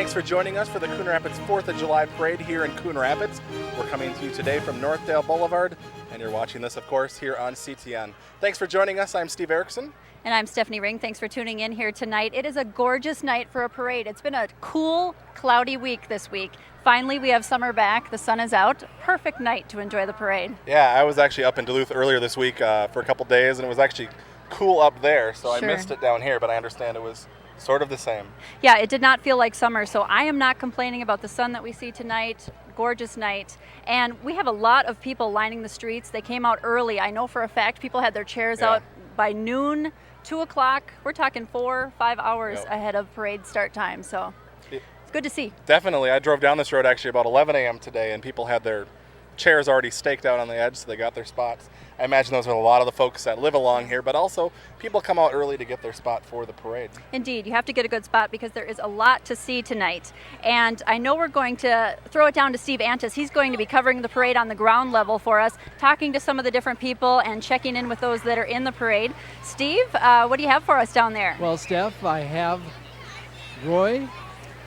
Thanks for joining us for the Coon Rapids 4th of July Parade here in Coon Rapids. We're coming to you today from Northdale Boulevard, and you're watching this, of course, here on CTN. Thanks for joining us. I'm Steve Erickson. And I'm Stephanie Ring. Thanks for tuning in here tonight. It is a gorgeous night for a parade. It's been a cool, cloudy week this week. Finally, we have summer back. The sun is out. Perfect night to enjoy the parade. Yeah, I was actually up in Duluth earlier this week for a couple days, and it was actually cool up there, so Sure. I missed it down here, but I understand it was sort of the same. Yeah, it did not feel like summer, so I am not complaining about the sun that we see tonight. Gorgeous night. And we have a lot of people lining the streets. They came out early. I know for a fact people had their chairs out by noon, 2 o'clock. We're talking 4-5 hours ahead of parade start time, so it's good to see. Definitely. I drove down this road actually about 11 a.m. today, and people had their chairs already staked out on the edge, so they got their spots. I imagine those are a lot of the folks that live along here, but also people come out early to get their spot for the parade. Indeed, you have to get a good spot because there is a lot to see tonight. And I know we're going to throw it down to Steve Antis. He's going to be covering the parade on the ground level for us, talking to some of the different people and checking in with those that are in the parade. Steve, what do you have for us down there? Well, Steph, I have Roy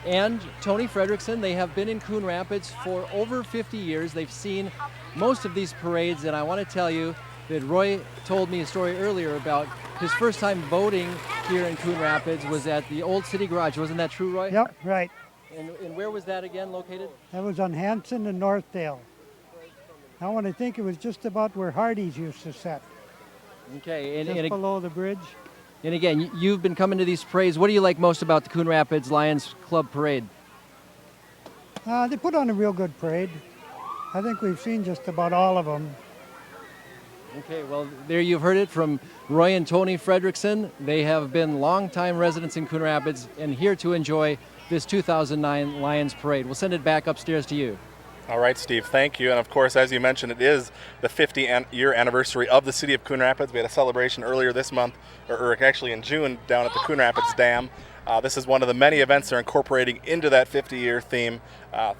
and Tony Fredrickson. They have been in Coon Rapids for over 50 years. They've seen most of these parades, and I want to tell you that Roy told me a story earlier about his first time voting here in Coon Rapids was at the old city garage. Wasn't that true, Roy? Yep, right. And where was that again located? That was on Hanson and Northdale. I want to think it was just about where Hardee's used to set, Okay, just below the bridge. and again, you've been coming to these parades. What do you like most about the Coon Rapids Lions Club parade? They put on a real good parade. I think we've seen just about all of them. Okay, well, there you've heard it from Roy and Tony Fredrickson. They have been longtime residents in Coon Rapids and here to enjoy this 2009 Lions Parade. We'll send it back upstairs to you. All right, Steve, thank you. And of course, as you mentioned, it is the 50-year anniversary of the city of Coon Rapids. We had a celebration earlier this month, or actually in June, down at the Coon Rapids Dam. This is one of the many events they're incorporating into that 50-year theme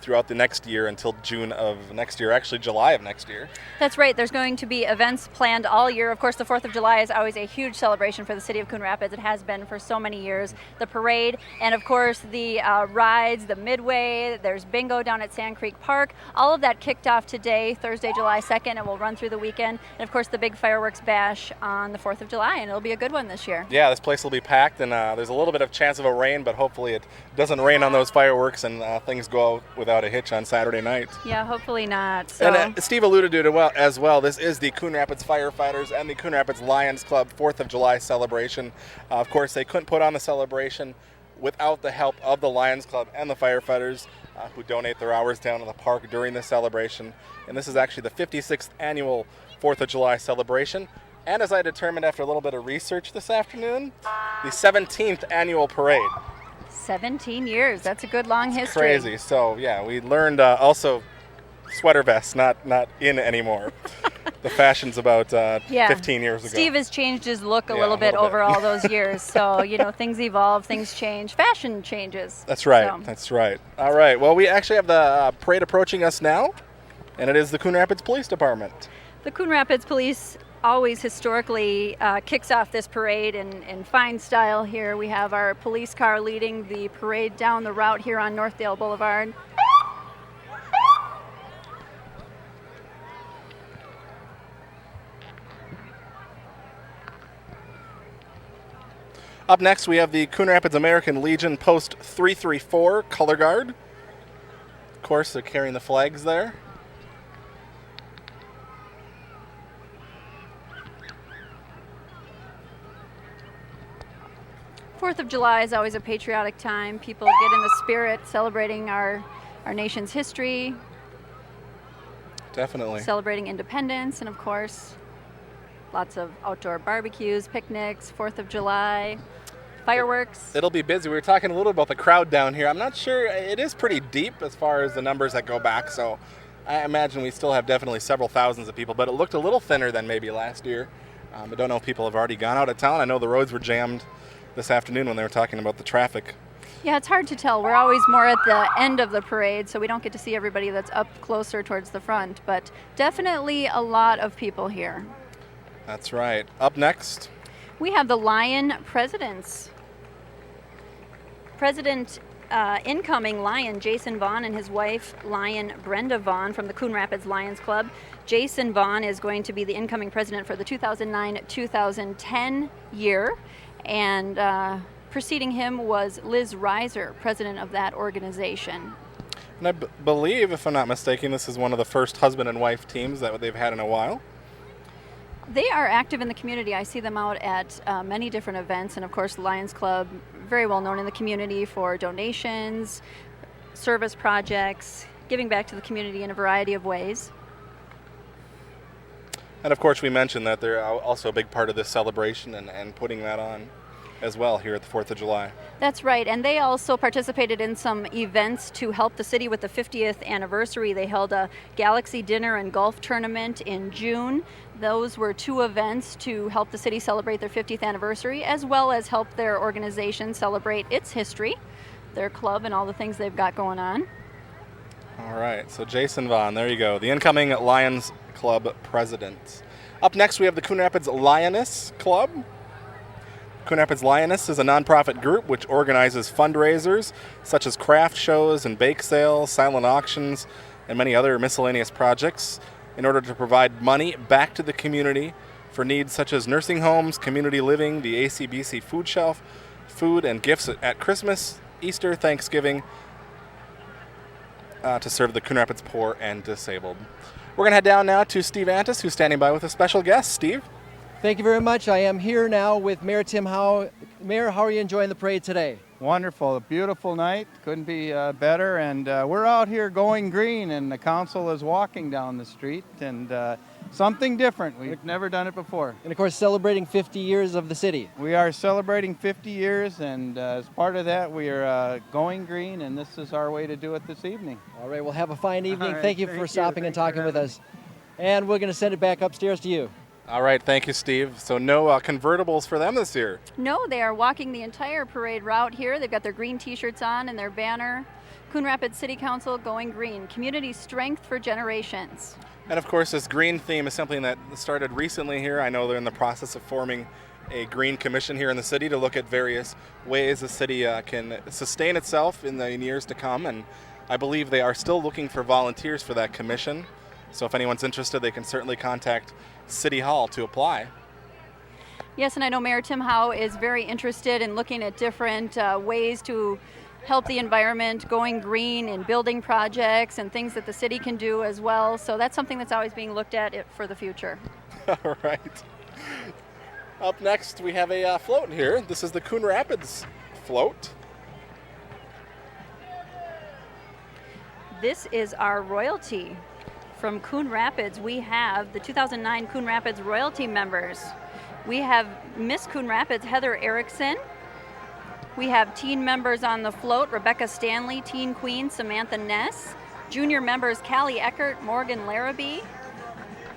throughout the next year until June of next year, actually July of next year. That's right. There's going to be events planned all year. Of course, the 4th of July is always a huge celebration for the city of Coon Rapids. It has been for so many years. The parade, and of course the rides, the midway, there's bingo down at Sand Creek Park. All of that kicked off today, Thursday, July 2nd, and will run through the weekend. And of course, the big fireworks bash on the 4th of July, and it'll be a good one this year. Yeah, this place will be packed, and there's a little bit of chance of a rain, but hopefully it doesn't rain on those fireworks and things go out without a hitch on Saturday night. Yeah, hopefully not. So. And Steve alluded to it as well. This is the Coon Rapids Firefighters and the Coon Rapids Lions Club 4th of July celebration. Of course, they couldn't put on the celebration without the help of the Lions Club and the firefighters who donate their hours down in the park during the celebration. And this is actually the 56th annual 4th of July celebration. And as I determined after a little bit of research this afternoon, the 17th annual parade. 17 years. That's a good long history. Crazy. So yeah, we learned also sweater vests not in anymore. The fashion's about 15 years ago. Steve has changed his look a little bit over all those years. So, things evolve, things change, fashion changes. That's right. So. That's right. All right. Well, we actually have the parade approaching us now, and it is the Coon Rapids Police Department. The Coon Rapids Police always historically kicks off this parade in fine style here. We have our police car leading the parade down the route here on Northdale Boulevard. Up next, we have the Coon Rapids American Legion Post 334 Color Guard. Of course, they're carrying the flags there. Fourth of July is always a patriotic time. People get in the spirit, celebrating our nation's history. Definitely. Celebrating independence, and of course, lots of outdoor barbecues, picnics, 4th of July, fireworks. It'll be busy. We were talking a little about the crowd down here. I'm not sure. It is pretty deep as far as the numbers that go back, so I imagine we still have definitely several thousands of people, but it looked a little thinner than maybe last year. I don't know if people have already gone out of town. I know the roads were jammed this afternoon when they were talking about the traffic. Yeah, it's hard to tell. We're always more at the end of the parade, so we don't get to see everybody that's up closer towards the front, but definitely a lot of people here. That's right. Up next, we have the Lion Presidents. President incoming Lion, Jason Vaughn, and his wife, Lion Brenda Vaughn from the Coon Rapids Lions Club. Jason Vaughn is going to be the incoming president for the 2009-2010 year, and preceding him was Liz Reiser, president of that organization. And I believe, if I'm not mistaken, this is one of the first husband and wife teams that they've had in a while. They are active in the community. I see them out at many different events, and of course the Lions Club, very well known in the community for donations, service projects, giving back to the community in a variety of ways. And of course we mentioned that they're also a big part of this celebration and putting that on as well here at the 4th of July. That's right, and they also participated in some events to help the city with the 50th anniversary. They held a Galaxy Dinner and Golf Tournament in June. Those were 2 events to help the city celebrate their 50th anniversary, as well as help their organization celebrate its history, their club, and all the things they've got going on. All right, so Jason Vaughn, there you go, the incoming Lions Club president. Up next we have the Coon Rapids Lioness Club. Coon Rapids Lioness is a nonprofit group which organizes fundraisers such as craft shows and bake sales, silent auctions, and many other miscellaneous projects in order to provide money back to the community for needs such as nursing homes, community living, the ACBC food shelf, food and gifts at Christmas, Easter, Thanksgiving, to serve the Coon Rapids poor and disabled. We're going to head down now to Steve Antis, who's standing by with a special guest. Steve? Thank you very much. I am here now with Mayor Tim Howe. Mayor, how are you enjoying the parade today? Wonderful, a beautiful night, couldn't be better, and we're out here going green, and the council is walking down the street, and something different. We've never done it before. And of course, celebrating 50 years of the city. We are celebrating 50 years, and as part of that, we are going green, and this is our way to do it this evening. All right, we'll have a fine evening. All right, thank you for stopping and talking with us. And we're going to send it back upstairs to you. All right, thank you, Steve. So no convertibles for them this year. No, they are walking the entire parade route here. They've got their green t-shirts on and their banner. Coon Rapids City Council going green. Community strength for generations. And of course, this green theme is something that started recently here. I know they're in the process of forming a green commission here in the city to look at various ways the city can sustain itself in the years to come. And I believe they are still looking for volunteers for that commission. So if anyone's interested, they can certainly contact City Hall to apply. Yes, and I know Mayor Tim Howe is very interested in looking at different ways to help the environment, going green in building projects and things that the city can do as well. So that's something that's always being looked at for the future. All right. Up next, we have a float here. This is the Coon Rapids float. This is our royalty. From Coon Rapids, we have the 2009 Coon Rapids royalty members. We have Miss Coon Rapids, Heather Erickson. We have teen members on the float, Rebecca Stanley, teen queen, Samantha Ness. Junior members, Callie Eckert, Morgan Larrabee.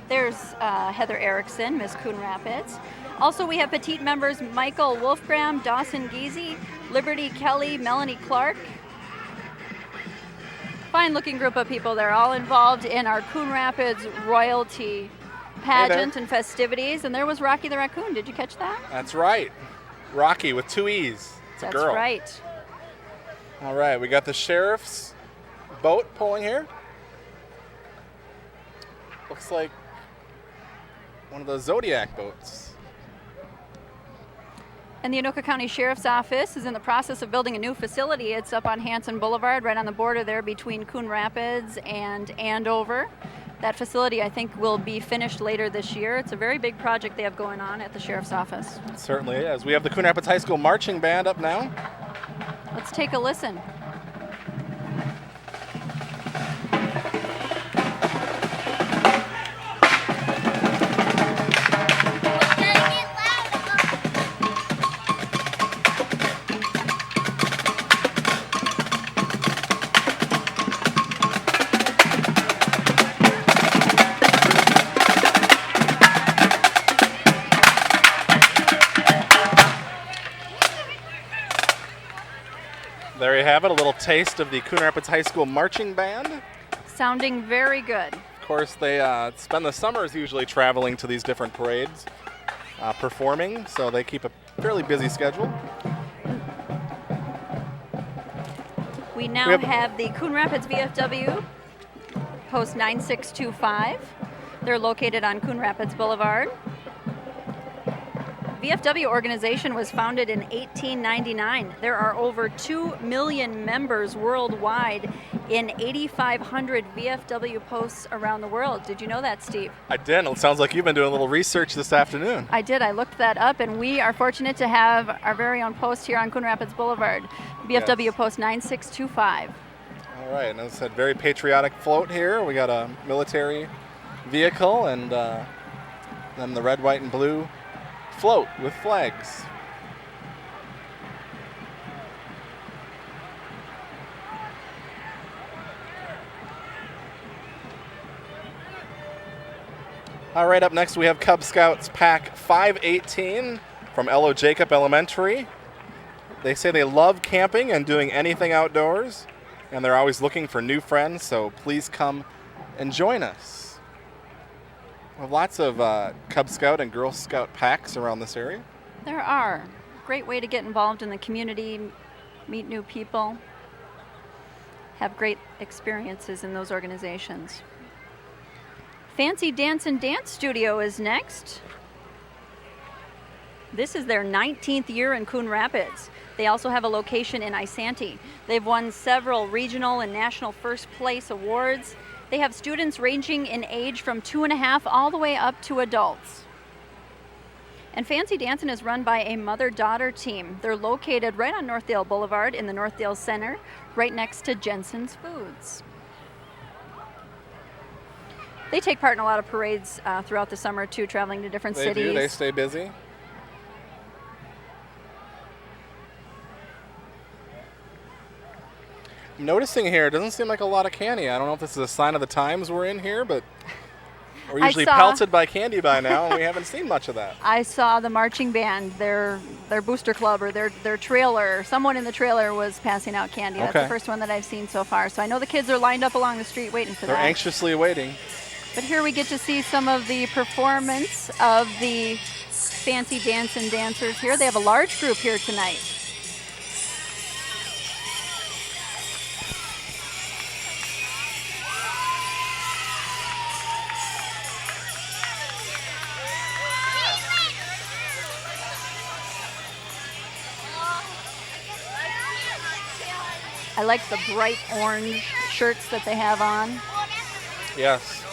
There's Heather Erickson, Miss Coon Rapids. Also, we have petite members, Michael Wolfgram, Dawson Geezy, Liberty Kelly, Melanie Clark. Fine-looking group of people. They're all involved in our Coon Rapids royalty pageant and festivities. And there was Rocky the Raccoon. Did you catch that? That's right. Rocky with 2 E's. It's a girl. That's right. All right, we got the sheriff's boat pulling here. Looks like one of those Zodiac boats. And the Anoka County Sheriff's Office is in the process of building a new facility. It's up on Hanson Boulevard, right on the border there between Coon Rapids and Andover. That facility, I think, will be finished later this year. It's a very big project they have going on at the Sheriff's Office. It certainly is. We have the Coon Rapids High School Marching Band up now. Let's take a listen. There you have it, a little taste of the Coon Rapids High School Marching Band. Sounding very good. Of course, they spend the summers usually traveling to these different parades, performing, so they keep a fairly busy schedule. We now have the Coon Rapids VFW, post 9625. They're located on Coon Rapids Boulevard. VFW organization was founded in 1899. There are over 2 million members worldwide in 8,500 VFW posts around the world. Did you know that, Steve? I didn't. It sounds like you've been doing a little research this afternoon. I did. I looked that up, and we are fortunate to have our very own post here on Coon Rapids Boulevard, VFW Yes. post 9625. All right, and as I said, very patriotic float here. We got a military vehicle and then the red, white, and blue float with flags. All right, up next we have Cub Scouts Pack 518 from Elo Jacob Elementary. They say they love camping and doing anything outdoors, and they're always looking for new friends, so please come and join us. We have lots of Cub Scout and Girl Scout packs around this area. There are. Great way to get involved in the community, meet new people, have great experiences in those organizations. Fancy Dance and Dance Studio is next. This is their 19th year in Coon Rapids. They also have a location in Isanti. They've won several regional and national first place awards. They have students ranging in age from 2.5 all the way up to adults. And Fancy Dancing is run by a mother-daughter team. They're located right on Northdale Boulevard in the Northdale Center, right next to Jensen's Foods. They take part in a lot of parades throughout the summer too, traveling to different cities. They do. They stay busy. Noticing here, it doesn't seem like a lot of candy. I don't know if this is a sign of the times we're in here, but we're usually pelted by candy by now, and we haven't seen much of that. I saw the marching band, their booster club or their trailer. Someone in the trailer was passing out candy. That's the first one that I've seen so far. So I know the kids are lined up along the street waiting for that. They're anxiously waiting. But here we get to see some of the performance of the Fancy Dance and Dancers here. They have a large group here tonight. I like the bright orange shirts that they have on. Yes.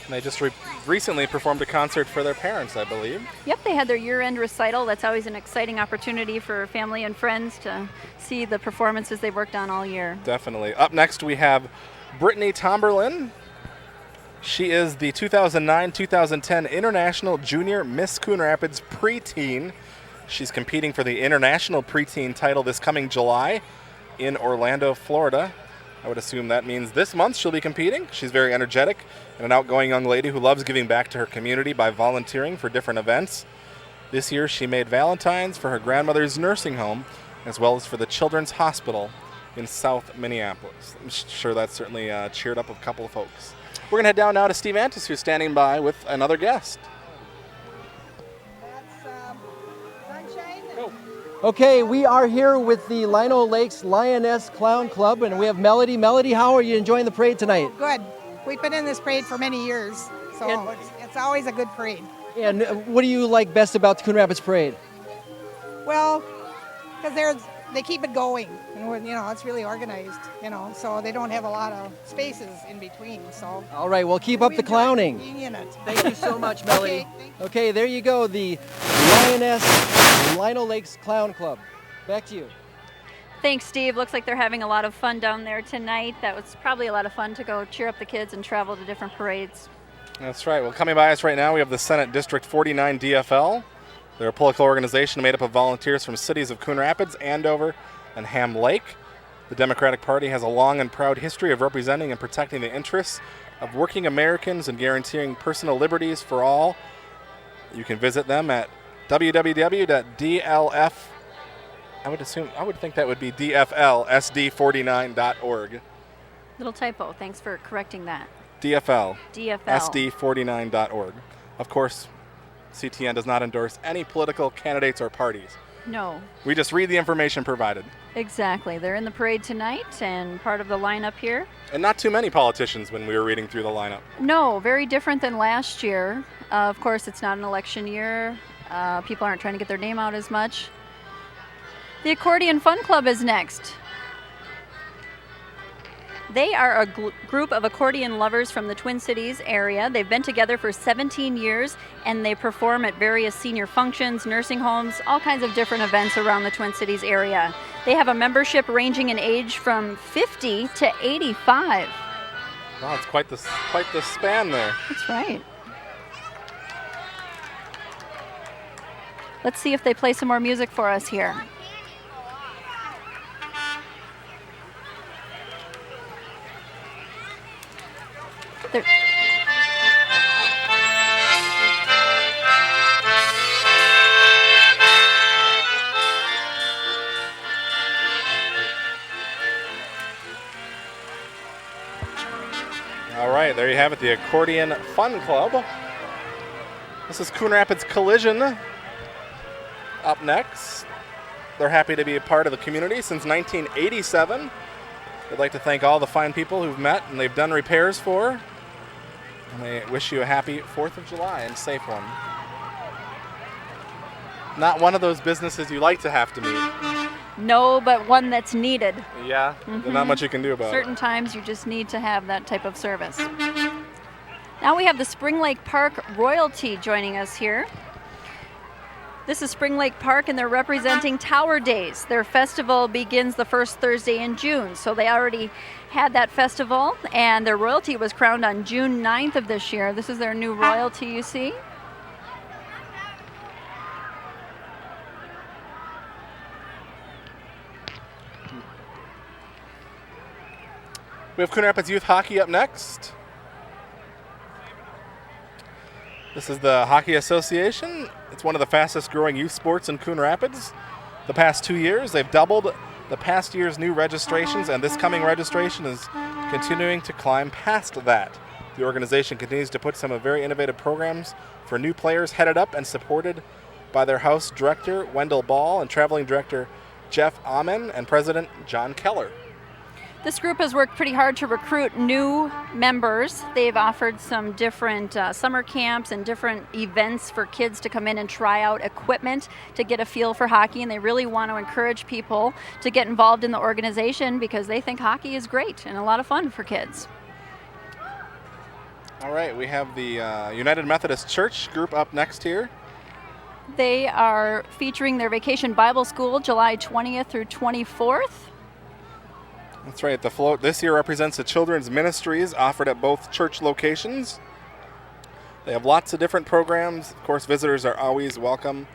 And they just recently performed a concert for their parents, I believe. Yep, they had their year-end recital. That's always an exciting opportunity for family and friends to see the performances they've worked on all year. Definitely. Up next, we have Brittany Tomberlin. She is the 2009-2010 International Junior Miss Coon Rapids Preteen. She's competing for the International Preteen title this coming July in Orlando, Florida. I would assume that means this month she'll be competing. She's very energetic and an outgoing young lady who loves giving back to her community by volunteering for different events. This year she made Valentine's for her grandmother's nursing home as well as for the Children's Hospital in South Minneapolis. I'm sure that certainly cheered up a couple of folks. We're going to head down now to Steve Antis, who's standing by with another guest. Okay, we are here with the Lino Lakes Lioness Clown Club, and we have Melody. Melody, how are you enjoying the parade tonight? Good. We've been in this parade for many years, so it's always a good parade. And what do you like best about the Coon Rapids Parade? Well, because they keep it going, and it's really organized, so they don't have a lot of spaces in between. So. All right, well, keep up the clowning. Being in it. Thank you so much, Melody. Okay, okay, there you go, the Lioness Lino Lakes Clown Club. Back to you. Thanks, Steve. Looks like they're having a lot of fun down there tonight. That was probably a lot of fun to go cheer up the kids and travel to different parades. That's right. Well, coming by us right now, we have the Senate District 49 DFL. They're a political organization made up of volunteers from cities of Coon Rapids, Andover, and Ham Lake. The Democratic Party has a long and proud history of representing and protecting the interests of working Americans and guaranteeing personal liberties for all. You can visit them at www.dlf. I would think that would be dflsd49.org. Little typo. Thanks for correcting that. DFL. DFL. SD49.org. Of course, CTN does not endorse any political candidates or parties. No. We just read the information provided. Exactly. They're in the parade tonight and part of the lineup here. And not too many politicians when we were reading through the lineup. No, very different than last year. Of course, it's not an election year. People aren't trying to get their name out as much. The Accordion Fun Club is next. They are a group of accordion lovers from the Twin Cities area. They've been together for 17 years, and they perform at various senior functions, nursing homes, all kinds of different events around the Twin Cities area. They have a membership ranging in age from 50 to 85. Wow, it's quite the span there. That's right. Let's see if they play some more music for us here. They're All right, there you have it, the Accordion Fun Club. This is Coon Rapids Collision. Up next, they're happy to be a part of the community since 1987. They'd like to thank all the fine people who've met and they've done repairs for. And they wish you a happy 4th of July and safe one. Not one of those businesses you like to have to meet. no, but one that's needed. Yeah, there's not much you can do about Certain times you just need to have that type of service. Now we have the Spring Lake Park royalty joining us here. This is Spring Lake Park, and they're representing Tower Days. Their festival begins the first Thursday in June, so they already had that festival, and their royalty was crowned on June 9th of this year. This is their new royalty, you see. We have Coon Rapids Youth Hockey up next. This is the Hockey Association. It's one of the fastest growing youth sports in Coon Rapids. The past 2 years, they've doubled the past year's new registrations, and this coming registration is continuing to climb past that. The organization continues to put some very innovative programs for new players, headed up and supported by their house director, Wendell Ball, and traveling director, Jeff Amen, and president, John Keller. This group has worked pretty hard to recruit new members. They've offered some different summer camps and different events for kids to come in and try out equipment to get a feel for hockey, and they really want to encourage people to get involved in the organization because they think hockey is great and a lot of fun for kids. All right, we have the United Methodist Church group up next here. They are featuring their Vacation Bible School July 20th through 24th. That's right. The float this year represents the children's ministries offered at both church locations. They have lots of different programs. Of course, visitors are always welcome.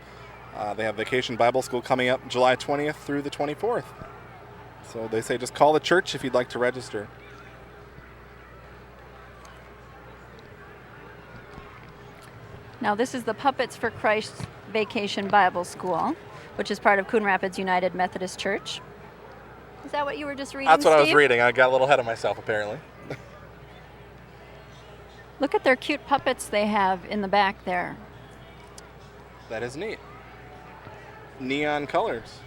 They have Vacation Bible School coming up July 20th through the 24th. So they say just call the church if you'd like to register. Now this is the Puppets for Christ Vacation Bible School, which is part of Coon Rapids United Methodist Church. Is that what you were just reading, That's what I was Steve? reading. I got a little ahead of myself, apparently. Look at their cute puppets they have in the back there. That is neat. Neon colors.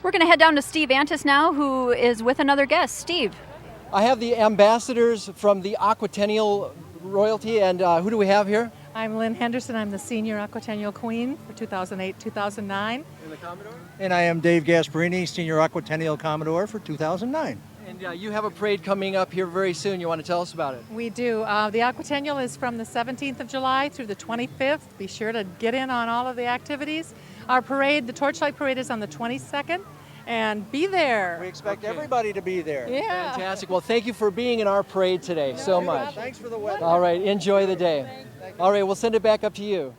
We're going to head down to Steve Antis now, who is with another guest. Steve. I have the ambassadors from the Aquatennial Royalty, and who do we have here? I'm Lynn Henderson. I'm the Senior Aquatennial Queen for 2008-2009. And the Commodore? And I am Dave Gasparini, Senior Aquatennial Commodore for 2009. And you have a parade coming up here very soon. You want to tell us about it? We do. The Aquatennial is from the 17th of July through the 25th. Be sure to get in on all of the activities. Our parade, the Torchlight Parade, is on the 22nd. And be there. We expect everybody to be there. Yeah. Fantastic. Well, thank you for being in our parade today so much. Thanks for the weather. All right, enjoy the day. All right, we'll send it back up to you.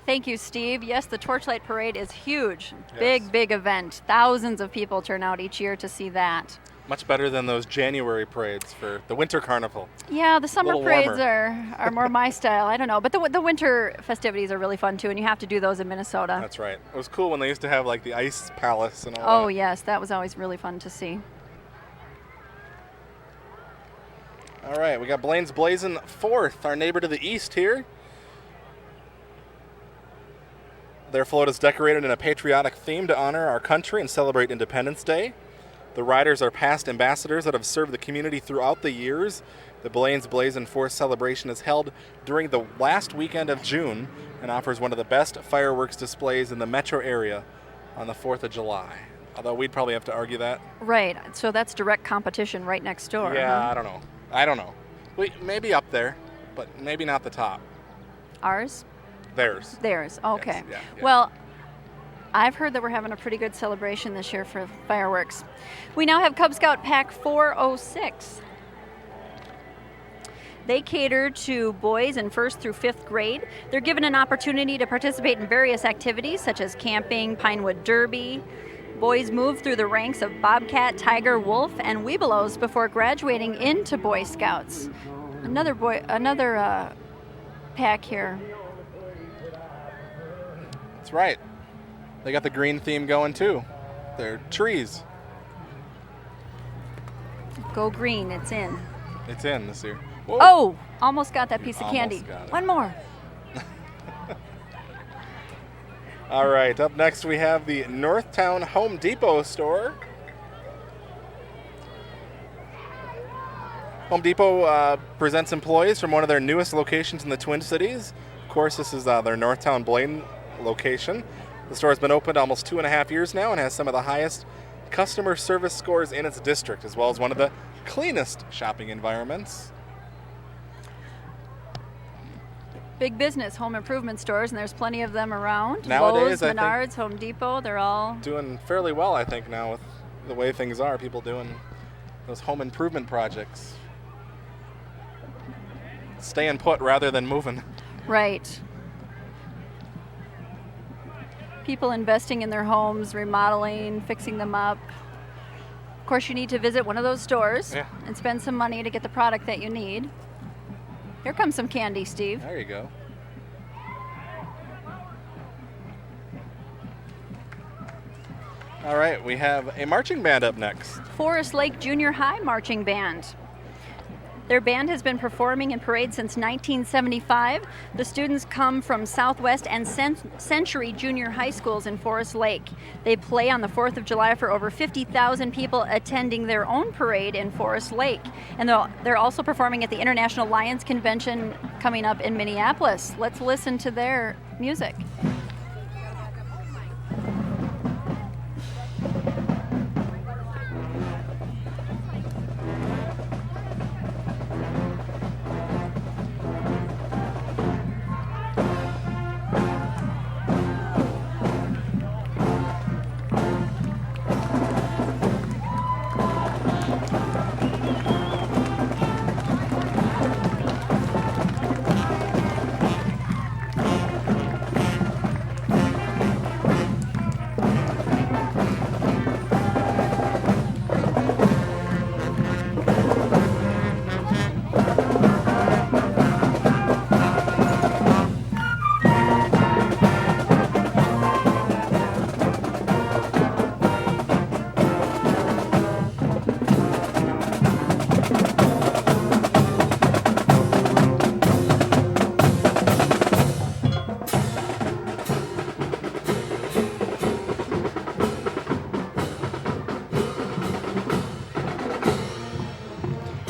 Thank you, Steve. Yes, the Torchlight Parade is huge. Yes. Big event. Thousands of people turn out each year to see that. Much better than those January parades for the winter carnival. Yeah, the summer Little parades warmer. are more my style. I don't know. But the winter festivities are really fun, too, and you have to do those in Minnesota. That's right. It was cool when they used to have like the ice palace and all Oh, that. yes, that was always really fun to see. All right, we got Blaine's Blazin' 4th, our neighbor to the east here. Their float is decorated in a patriotic theme to honor our country and celebrate Independence Day. The riders are past ambassadors that have served the community throughout the years. The Blaine's Blazin' 4th celebration is held during the last weekend of June and offers one of the best fireworks displays in the metro area on the 4th of July. Although we'd probably have to argue that. Right. So that's direct competition right next door. Yeah, huh? I don't know. Maybe up there, but maybe not the top. Ours? Theirs. Theirs. Okay. Yes, yeah. Well, I've heard that we're having a pretty good celebration this year for fireworks. We now have Cub Scout Pack 406. They cater to boys in 1st through 5th grade. They're given an opportunity to participate in various activities such as camping, Pinewood Derby. Boys move through the ranks of Bobcat, Tiger, Wolf, and Webelos before graduating into Boy Scouts. Another pack here. That's right. They got the green theme going too. They're trees. Go green, it's in. It's in this year. Whoa. Oh, almost got that piece of Almost candy. got it. One more. All right, up next we have the Northtown Home Depot store. Home Depot presents employees from one of their newest locations in the Twin Cities. Of course, this is their Northtown Blaine location. The store has been open almost 2.5 years now and has some of the highest customer service scores in its district, as well as one of the cleanest shopping environments. Big business home improvement stores, and there's plenty of them around. Nowadays, Lowe's, I think- Menards, Home Depot, they're all... Doing fairly well, I think, now with the way things are. People doing those home improvement projects. Staying put rather than moving. Right. People investing in their homes, remodeling, fixing them up. Of course, you need to visit one of those stores and spend some money to get the product that you need. Here comes some candy, Steve. There you go. All right, we have a marching band up next. Forest Lake Junior High Marching Band. Their band has been performing in parades since 1975. The students come from Southwest and Century Junior High Schools in Forest Lake. They play on the 4th of July for over 50,000 people attending their own parade in Forest Lake. And they're also performing at the International Lions Convention coming up in Minneapolis. Let's listen to their music.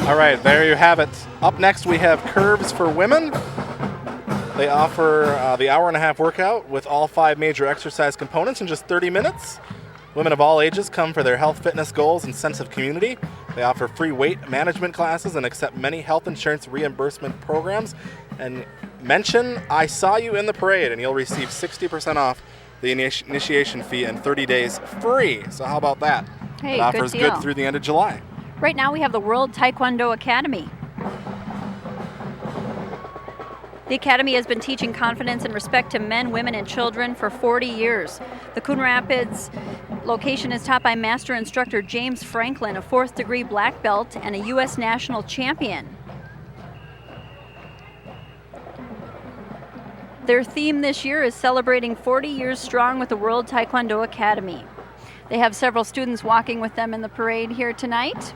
All right, there you have it. Up next, we have Curves for Women. They offer the hour-and-a-half workout with all 5 major exercise components in just 30 minutes. Women of all ages come for their health, fitness goals, and sense of community. They offer free weight management classes and accept many health insurance reimbursement programs. And mention I saw you in the parade, and you'll receive 60% off the initiation fee and 30 days free. So how about that? Hey, it offers good deal. good through the end of July. Right now we have the World Taekwondo Academy. The Academy has been teaching confidence and respect to men, women, and children for 40 years. The Coon Rapids location is taught by Master Instructor James Franklin, a 4th degree black belt and a U.S. national champion. Their theme this year is celebrating 40 years strong with the World Taekwondo Academy. They have several students walking with them in the parade here tonight.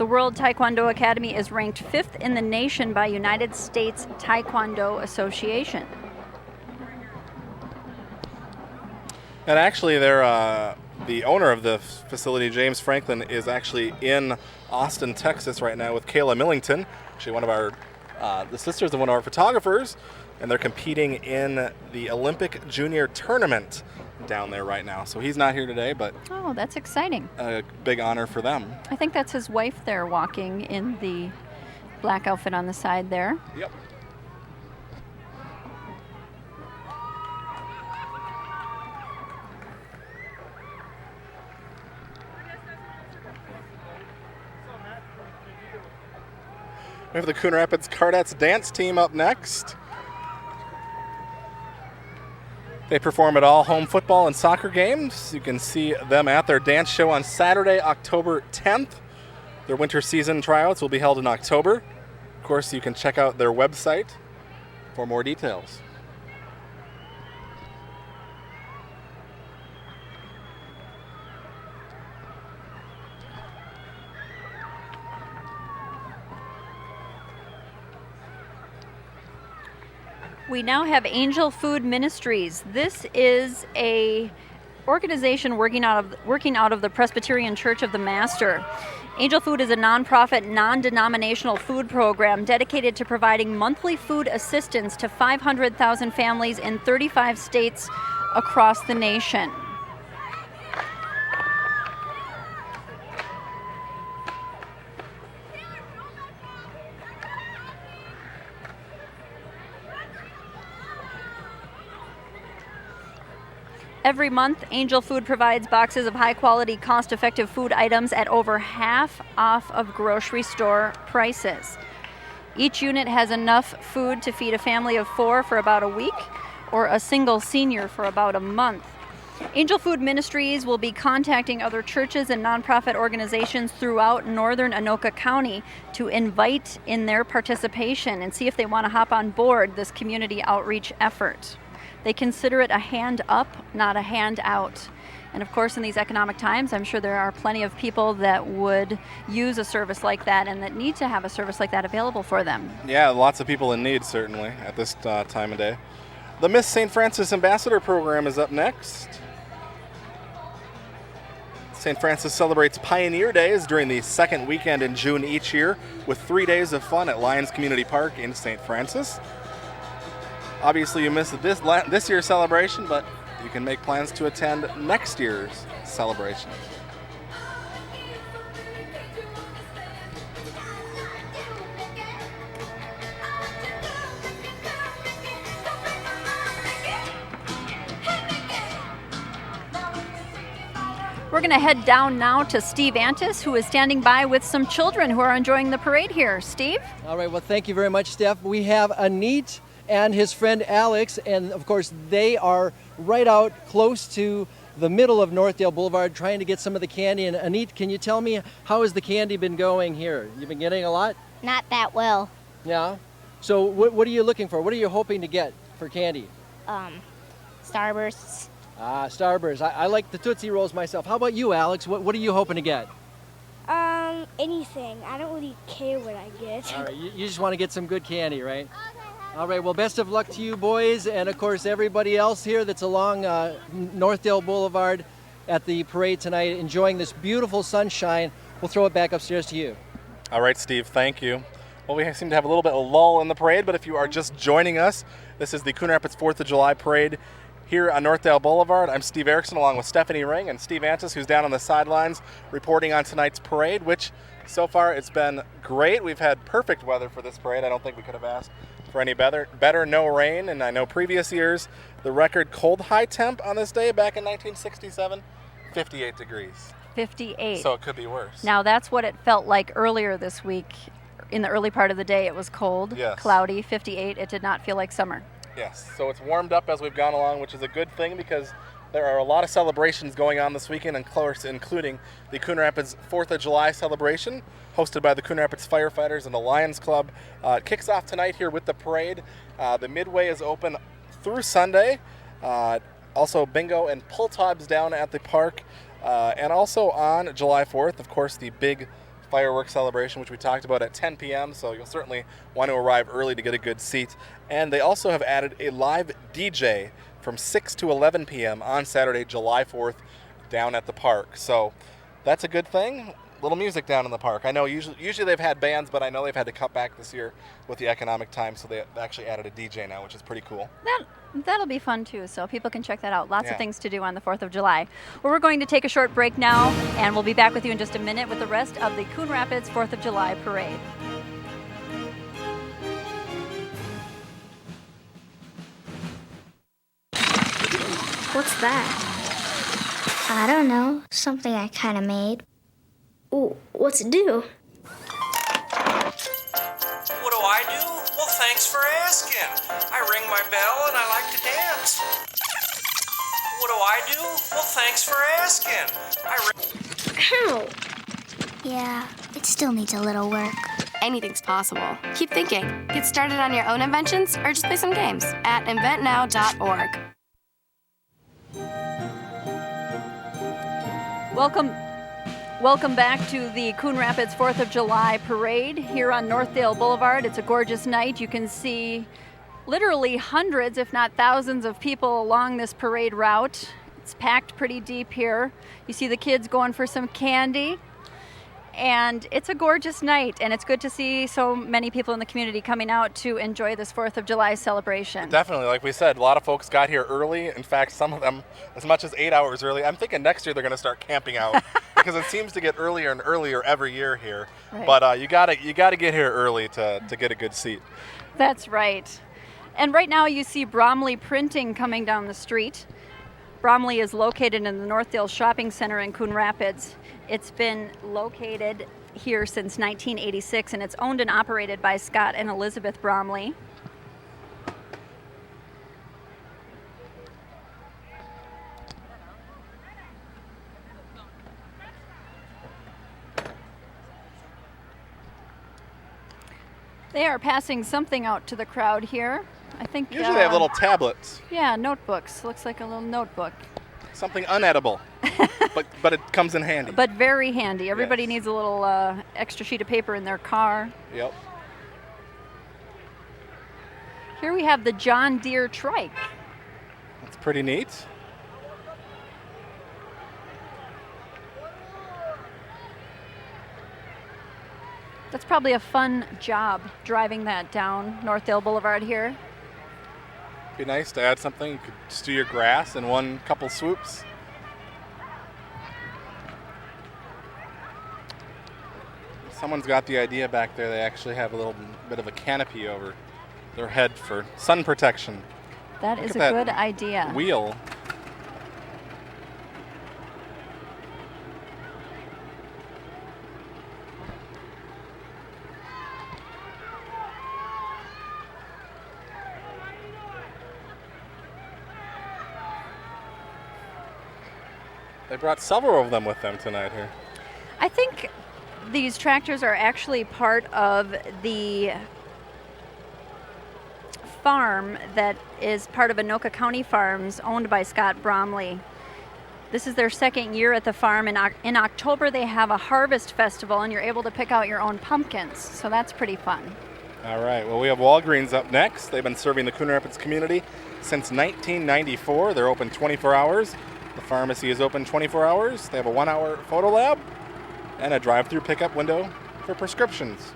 The World Taekwondo Academy is ranked 5th in the nation by United States Taekwondo Association. And actually, the owner of the facility, James Franklin, is actually in Austin, Texas right now with Kayla Millington, actually one of our, the sisters of one of our photographers, and they're competing in the Olympic Junior Tournament down there right now. So he's not here today, but Oh, that's exciting. a big honor for them. I think that's his wife there walking in the black outfit on the side there. Yep. We have the Coon Rapids Cardettes dance team up next. They perform at all home football and soccer games. You can see them at their dance show on Saturday, October 10th. Their winter season tryouts will be held in October. Of course, you can check out their website for more details. We now have Angel Food Ministries. This is a organization working out of the Presbyterian Church of the Master. Angel Food is a nonprofit, non-denominational food program dedicated to providing monthly food assistance to 500,000 families in 35 states across the nation. Every month, Angel Food provides boxes of high-quality, cost-effective food items at over half off of grocery store prices. Each unit has enough food to feed a family of 4 for about a week, or a single senior for about a month. Angel Food Ministries will be contacting other churches and nonprofit organizations throughout northern Anoka County to invite in their participation and see if they want to hop on board this community outreach effort. They consider it a hand up, not a hand out. And of course, in these economic times, I'm sure there are plenty of people that would use a service like that and that need to have a service like that available for them. Yeah, lots of people in need, certainly, at this time of day. The Miss St. Francis Ambassador Program is up next. St. Francis celebrates Pioneer Days during the second weekend in June each year with 3 days of fun at Lions Community Park in St. Francis. Obviously, you missed this year's celebration, but you can make plans to attend next year's celebration. We're going to head down now to Steve Antis, who is standing by with some children who are enjoying the parade here. Steve? All right, well, thank you very much, Steph. We have Anit and his friend Alex, and of course they are right out close to the middle of Northdale Boulevard trying to get some of the candy. And Anit, can you tell me, how has the candy been going here? You've been getting a lot? Not that well. Yeah? So what are you looking for? What are you hoping to get for candy? Starbursts. Starburst. I like the Tootsie Rolls myself. How about you, Alex? What are you hoping to get? Anything. I don't really care what I get. All right, you just want to get some good candy, right? All right, well, best of luck to you boys, and of course everybody else here that's along Northdale Boulevard at the parade tonight, enjoying this beautiful sunshine. We'll throw it back upstairs to you. All right, Steve, thank you. Well, we seem to have a little bit of lull in the parade, but if you are just joining us, this is the Coon Rapids 4th of July parade here on Northdale Boulevard. I'm Steve Erickson along with Stephanie Ring and Steve Antis, who's down on the sidelines reporting on tonight's parade, which so far it's been great. We've had perfect weather for this parade. I don't think we could have asked for any better. No rain, and I know previous years the record cold high temp on this day back in 1967, 58 degrees. 58. So it could be worse. Now that's what it felt like earlier this week. In the early part of the day it was cold, yes. Cloudy, 58. It did not feel like summer. Yes, so it's warmed up as we've gone along, which is a good thing because there are a lot of celebrations going on this weekend, of course, including the Coon Rapids 4th of July celebration, hosted by the Coon Rapids Firefighters and the Lions Club. It kicks off tonight here with the parade. The Midway is open through Sunday. Also bingo and pull tabs down at the park. And also on July 4th, of course, the big fireworks celebration, which we talked about at 10 p.m., so you'll certainly want to arrive early to get a good seat. And they also have added a live DJ from 6 to 11 p.m. on Saturday, July 4th, down at the park. So that's a good thing. Little music down in the park. I know usually they've had bands, but I know they've had to cut back this year with the economic times, so they actually added a DJ now, which is pretty cool. That'll be fun too, so people can check that out. Lots of things to do on the 4th of July. Well, we're going to take a short break now, and we'll be back with you in just a minute with the rest of the Coon Rapids 4th of July parade. What's that? I don't know. Something I kind of made. Ooh, what's it do? What do I do? Well, thanks for asking. I ring my bell and I like to dance. What do I do? Well, thanks for asking. Ow! Yeah, it still needs a little work. Anything's possible. Keep thinking. Get started on your own inventions or just play some games at inventnow.org. Welcome back to the Coon Rapids 4th of July parade here on Northdale Boulevard. It's a gorgeous night. You can see literally hundreds, if not thousands, of people along this parade route. It's packed pretty deep here. You see the kids going for some candy. And it's a gorgeous night, and it's good to see so many people in the community coming out to enjoy this 4th of July celebration. Definitely, like we said, a lot of folks got here early. In fact, some of them as much as 8 hours early. I'm thinking next year they're going to start camping out because it seems to get earlier and earlier every year here. Right. But you gotta get here early to get a good seat. That's right. And right now you see Bromley Printing coming down the street. Bromley is located in the Northdale Shopping Center in Coon Rapids. It's been located here since 1986, and it's owned and operated by Scott and Elizabeth Bromley. They are passing something out to the crowd here. I think Usually they have little tablets. Yeah, notebooks. Looks like a little notebook. Something unedible, but it comes in handy. But very handy. Everybody Yes. needs a little extra sheet of paper in their car. Yep. Here we have the John Deere trike. That's pretty neat. That's probably a fun job driving that down Northdale Boulevard here. Be nice to add something. You could just do your grass in one couple swoops. Someone's got the idea back there. They actually have a little bit of a canopy over their head for sun protection. That Look is at a that good idea. Wheel. They brought several of them with them tonight here. I think these tractors are actually part of the farm that is part of Anoka County Farms owned by Scott Bromley. This is their second year at the farm. In October they have a harvest festival and you're able to pick out your own pumpkins, so that's pretty fun. All right, well, we have Walgreens up next. They've been serving the Coon Rapids community since 1994. They're open 24 hours. The pharmacy is open 24 hours. They have a 1-hour photo lab and a drive-through pickup window for prescriptions.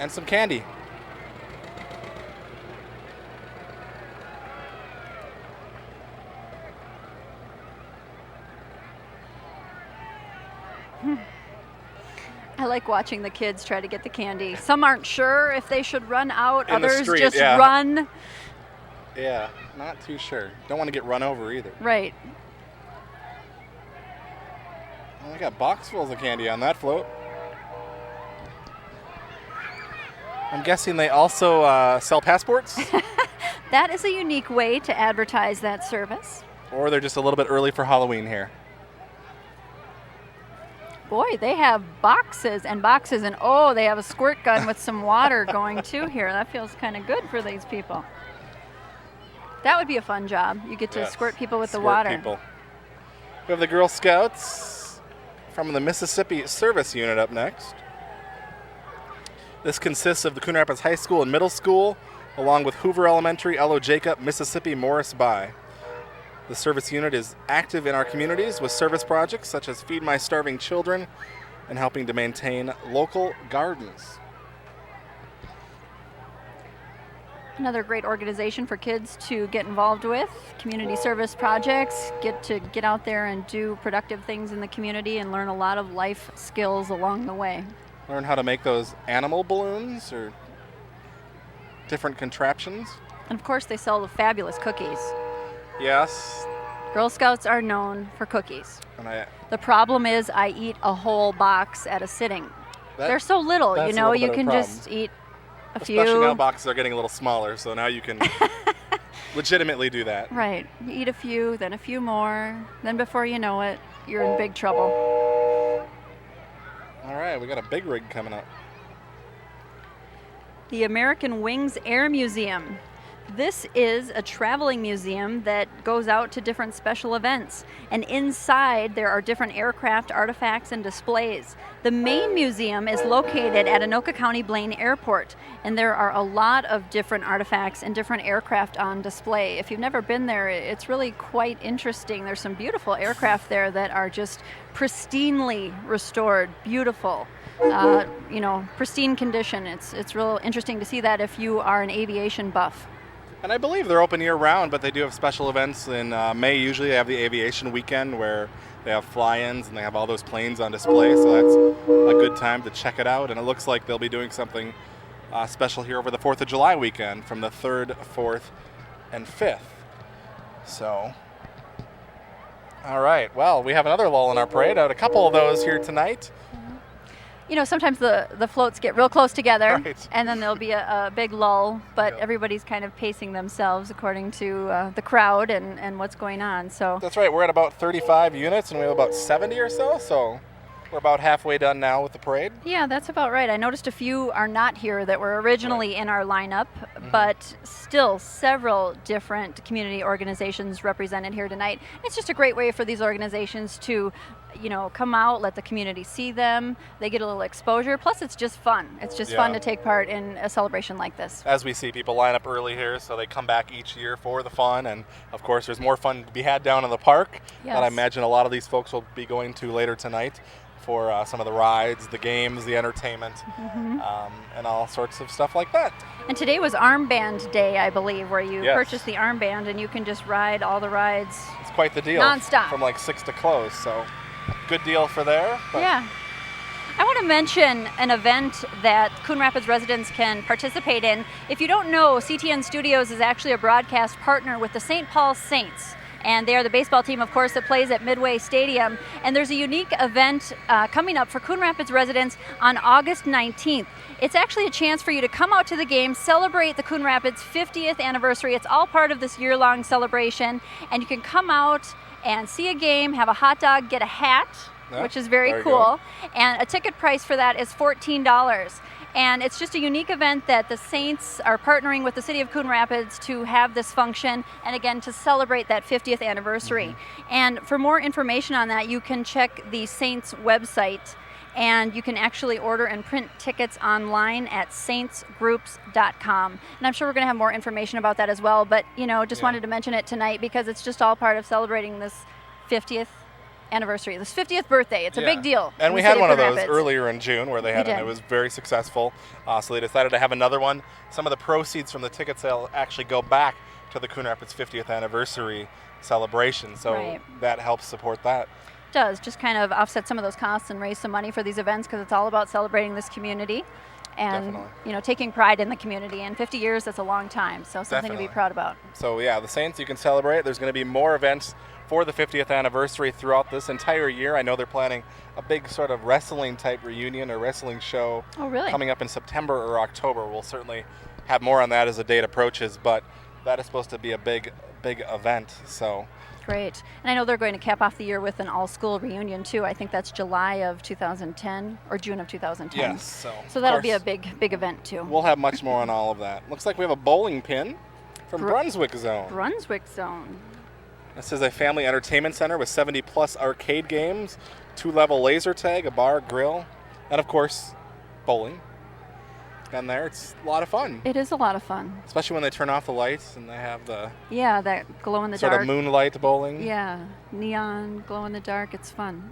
And some candy. I like watching the kids try to get the candy. Some aren't sure if they should run out, In the others street, just yeah. run. Yeah, not too sure. Don't want to get run over either. Right. Well, we got boxfuls of candy on that float. I'm guessing they also sell passports? That is a unique way to advertise that service. Or they're just a little bit early for Halloween here. Boy, they have boxes and boxes, and oh, they have a squirt gun with some water going too here. That feels kind of good for these people. That would be a fun job. You get to Yes, squirt people with the squirt water. people. We have the Girl Scouts from the Mississippi Service Unit up next. This consists of the Coon Rapids High School and Middle School, along with Hoover Elementary, Elo Jacob, Mississippi, Morris By. The service unit is active in our communities with service projects such as Feed My Starving Children and helping to maintain local gardens. Another great organization for kids to get involved with, community service projects, get out there and do productive things in the community and learn a lot of life skills along the way. Learn how to make those animal balloons or different contraptions. And of course, they sell the fabulous cookies. Yes. Girl Scouts are known for cookies. And the problem is I eat a whole box at a sitting. They're so little, you know, you can just eat a few. Especially now boxes are getting a little smaller, so now you can legitimately do that. Right. You eat a few, then a few more, then before you know it, you're in big trouble. All right, we got a big rig coming up. The American Wings Air Museum. This is a traveling museum that goes out to different special events. And inside there are different aircraft, artifacts, and displays. The main museum is located at Anoka County Blaine Airport. And there are a lot of different artifacts and different aircraft on display. If you've never been there, it's really quite interesting. There's some beautiful aircraft there that are just pristinely restored, beautiful. Pristine condition. It's real interesting to see that if you are an aviation buff. And I believe they're open year-round, but they do have special events in May. Usually they have the aviation weekend where they have fly-ins and they have all those planes on display, so that's a good time to check it out. And it looks like they'll be doing something special here over the 4th of July weekend from the 3rd, 4th, and 5th. So, all right. Well, we have another lull in our parade. I had a couple of those here tonight. You know, sometimes the floats get real close together, right, and then there'll be a big lull, but everybody's kind of pacing themselves according to the crowd and what's going on. So that's right. We're at about 35 units, and we have about 70 or so we're about halfway done now with the parade. Yeah, that's about right. I noticed a few are not here that were originally in our lineup, but still several different community organizations represented here tonight. It's just a great way for these organizations to come out, let the community see them. They get a little exposure. Plus, it's just fun. It's just fun to take part in a celebration like this. As we see, people line up early here, so they come back each year for the fun. And, of course, there's more fun to be had down in the park that I imagine a lot of these folks will be going to later tonight for some of the rides, the games, the entertainment, and all sorts of stuff like that. And today was Armband Day, I believe, where you purchase the armband and you can just ride all the rides. It's quite the deal. Nonstop. From like 6 to close, so good deal for there. Yeah. I want to mention an event that Coon Rapids residents can participate in. If you don't know, CTN Studios is actually a broadcast partner with the St. Paul Saints. And they are the baseball team, of course, that plays at Midway Stadium. And there's a unique event coming up for Coon Rapids residents on August 19th. It's actually a chance for you to come out to the game, celebrate the Coon Rapids 50th anniversary. It's all part of this year-long celebration. And you can come out and see a game, have a hot dog, get a hat, which is very cool. And a ticket price for that is $14. And it's just a unique event that the Saints are partnering with the city of Coon Rapids to have this function, and again, to celebrate that 50th anniversary. And for more information on that, you can check the Saints website, and you can actually order and print tickets online at saintsgroups.com. And I'm sure we're going to have more information about that as well, but, just wanted to mention it tonight because it's just all part of celebrating this 50th anniversary, this 50th birthday. It's a big deal. And we had one of those earlier in June where they had it, and it was very successful. So they decided to have another one. Some of the proceeds from the ticket sale actually go back to the Coon Rapids 50th anniversary celebration. So that helps support that. It does, just kind of offset some of those costs and raise some money for these events because it's all about celebrating this community and taking pride in the community. And 50 years, that's a long time, so something to be proud about. So the Saints, you can celebrate. There's going to be more events for the 50th anniversary throughout this entire year. I know they're planning a big sort of wrestling type reunion or wrestling show coming up in September or October. We'll certainly have more on that as the date approaches, but that is supposed to be a big event. So great. And I know they're going to cap off the year with an all-school reunion too. I think that's July of 2010 or June of 2010. Yes. So that'll be a big event too. We'll have much more on all of that. Looks like we have a bowling pin from Brunswick Zone. Brunswick Zone. This is a family entertainment center with 70-plus arcade games, 2-level laser tag, a bar, grill, and, of course, bowling. And there, it's a lot of fun. It is a lot of fun. Especially when they turn off the lights and they have the Yeah, that glow in the sort dark. of moonlight bowling. Yeah, neon, glow in the dark. It's fun.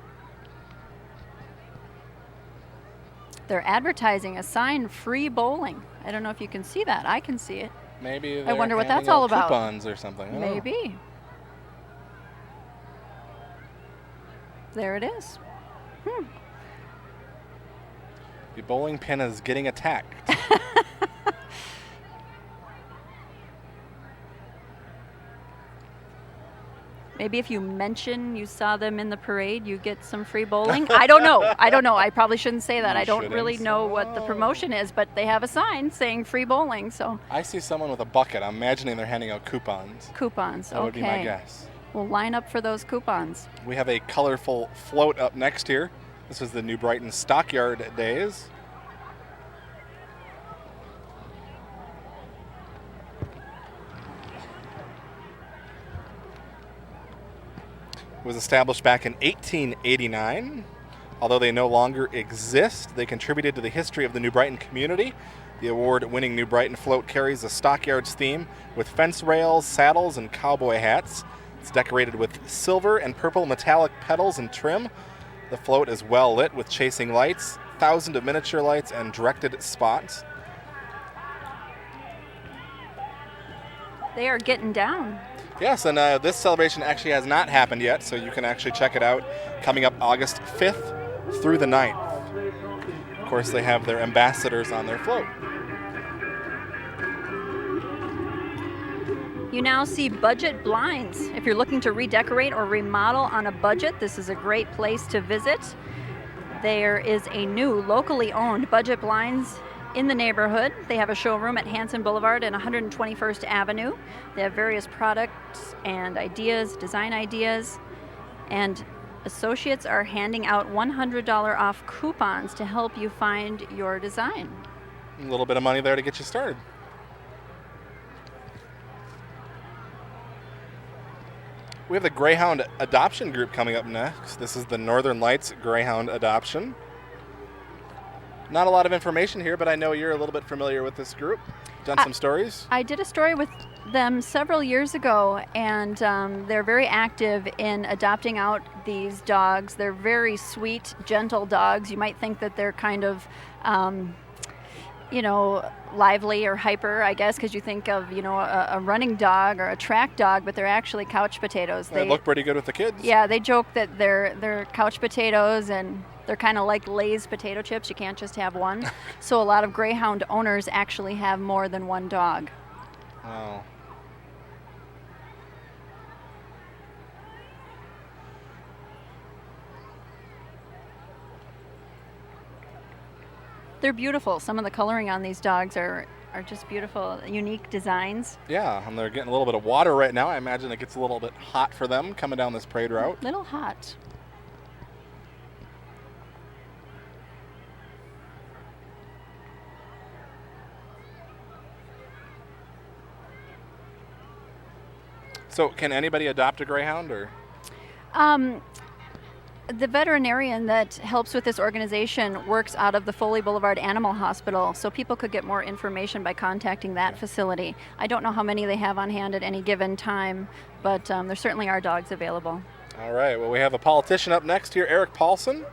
They're advertising a sign, free bowling. I don't know if you can see that. I can see it. Maybe I wonder what handing that's all out about. coupons or something. I don't know. Maybe. There it is. The bowling pin is getting attacked. Maybe if you mention you saw them in the parade, you get some free bowling. I don't know. I probably shouldn't say that. You I don't shouldn't really know what the promotion is, but they have a sign saying free bowling, so. I see someone with a bucket. I'm imagining they're handing out coupons. Coupons, That okay. would be my guess. We'll line up for those coupons. We have a colorful float up next here. This is the New Brighton Stockyard Days. It was established back in 1889. Although they no longer exist, they contributed to the history of the New Brighton community. The award-winning New Brighton float carries the Stockyards theme with fence rails, saddles, and cowboy hats. It's decorated with silver and purple metallic petals and trim. The float is well lit with chasing lights, thousands of miniature lights, and directed spots. They are getting down. Yes, and this celebration actually has not happened yet, so you can actually check it out coming up August 5th through the 9th. Of course, they have their ambassadors on their float. You now see budget blinds. If you're looking to redecorate or remodel on a budget, this is a great place to visit. There is a new locally owned Budget Blinds in the neighborhood. They have a showroom at Hanson Boulevard and 121st Avenue. They have various products and ideas, design ideas, and associates are handing out $100 off coupons to help you find your design. A little bit of money there to get you started. We have the Greyhound Adoption Group coming up next. This is the Northern Lights Greyhound Adoption. Not a lot of information here, but I know you're a little bit familiar with this group. Done some stories? I did a story with them several years ago, and they're very active in adopting out these dogs. They're very sweet, gentle dogs. You might think that they're kind of, lively or hyper, I guess, because you think of, a running dog or a track dog, but they're actually couch potatoes. They look pretty good with the kids. Yeah, they joke that they're couch potatoes, and they're kind of like Lay's potato chips. You can't just have one. So a lot of Greyhound owners actually have more than one dog. Wow. They're beautiful. Some of the coloring on these dogs are just beautiful, unique designs. Yeah, and they're getting a little bit of water right now. I imagine it gets a little bit hot for them coming down this parade route. Little hot. So can anybody adopt a Greyhound, or? The veterinarian that helps with this organization works out of the Foley Boulevard Animal Hospital, so people could get more information by contacting that facility. I don't know how many they have on hand at any given time, but there certainly are dogs available. All right, well, we have a politician up next here, Eric Paulson.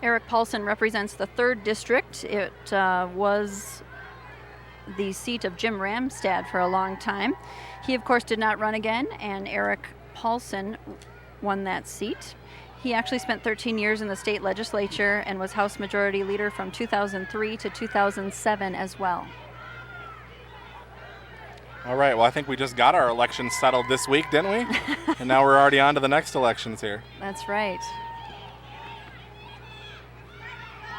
Eric Paulson represents the 3rd District. It was the seat of Jim Ramstad for a long time. He, of course, did not run again, and Eric Paulson won that seat. He actually spent 13 years in the state legislature and was House Majority Leader from 2003 to 2007 as well. All right, well, I think we just got our election settled this week, didn't we? And now we're already on to the next elections here. That's right.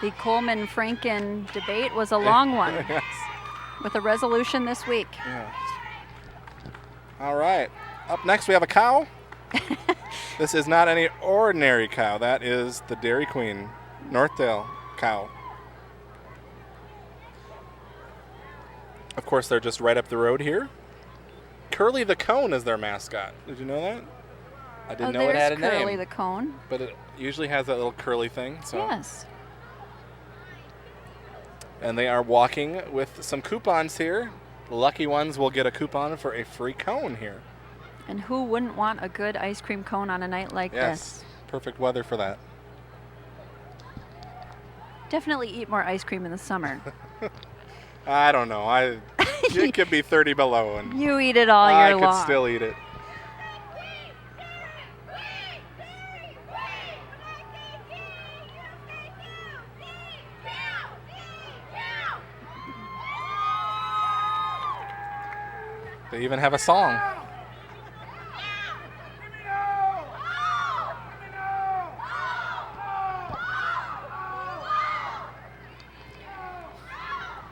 The Coleman-Franken debate was a long one. Yes. With a resolution this week. Yeah. All right. Up next, we have a cow. This is not any ordinary cow. That is the Dairy Queen Northdale cow. Of course, they're just right up the road here. Curly the Coon is their mascot. Did you know that? I didn't know it had a name. Curly the Coon. But it usually has that little curly thing. So. Yes. And they are walking with some coupons here. The lucky ones will get a coupon for a free cone here. And who wouldn't want a good ice cream cone on a night like this? Yes, perfect weather for that. Definitely eat more ice cream in the summer. I don't know. It could be 30 below, and you eat it all year long. I could still eat it. They even have a song.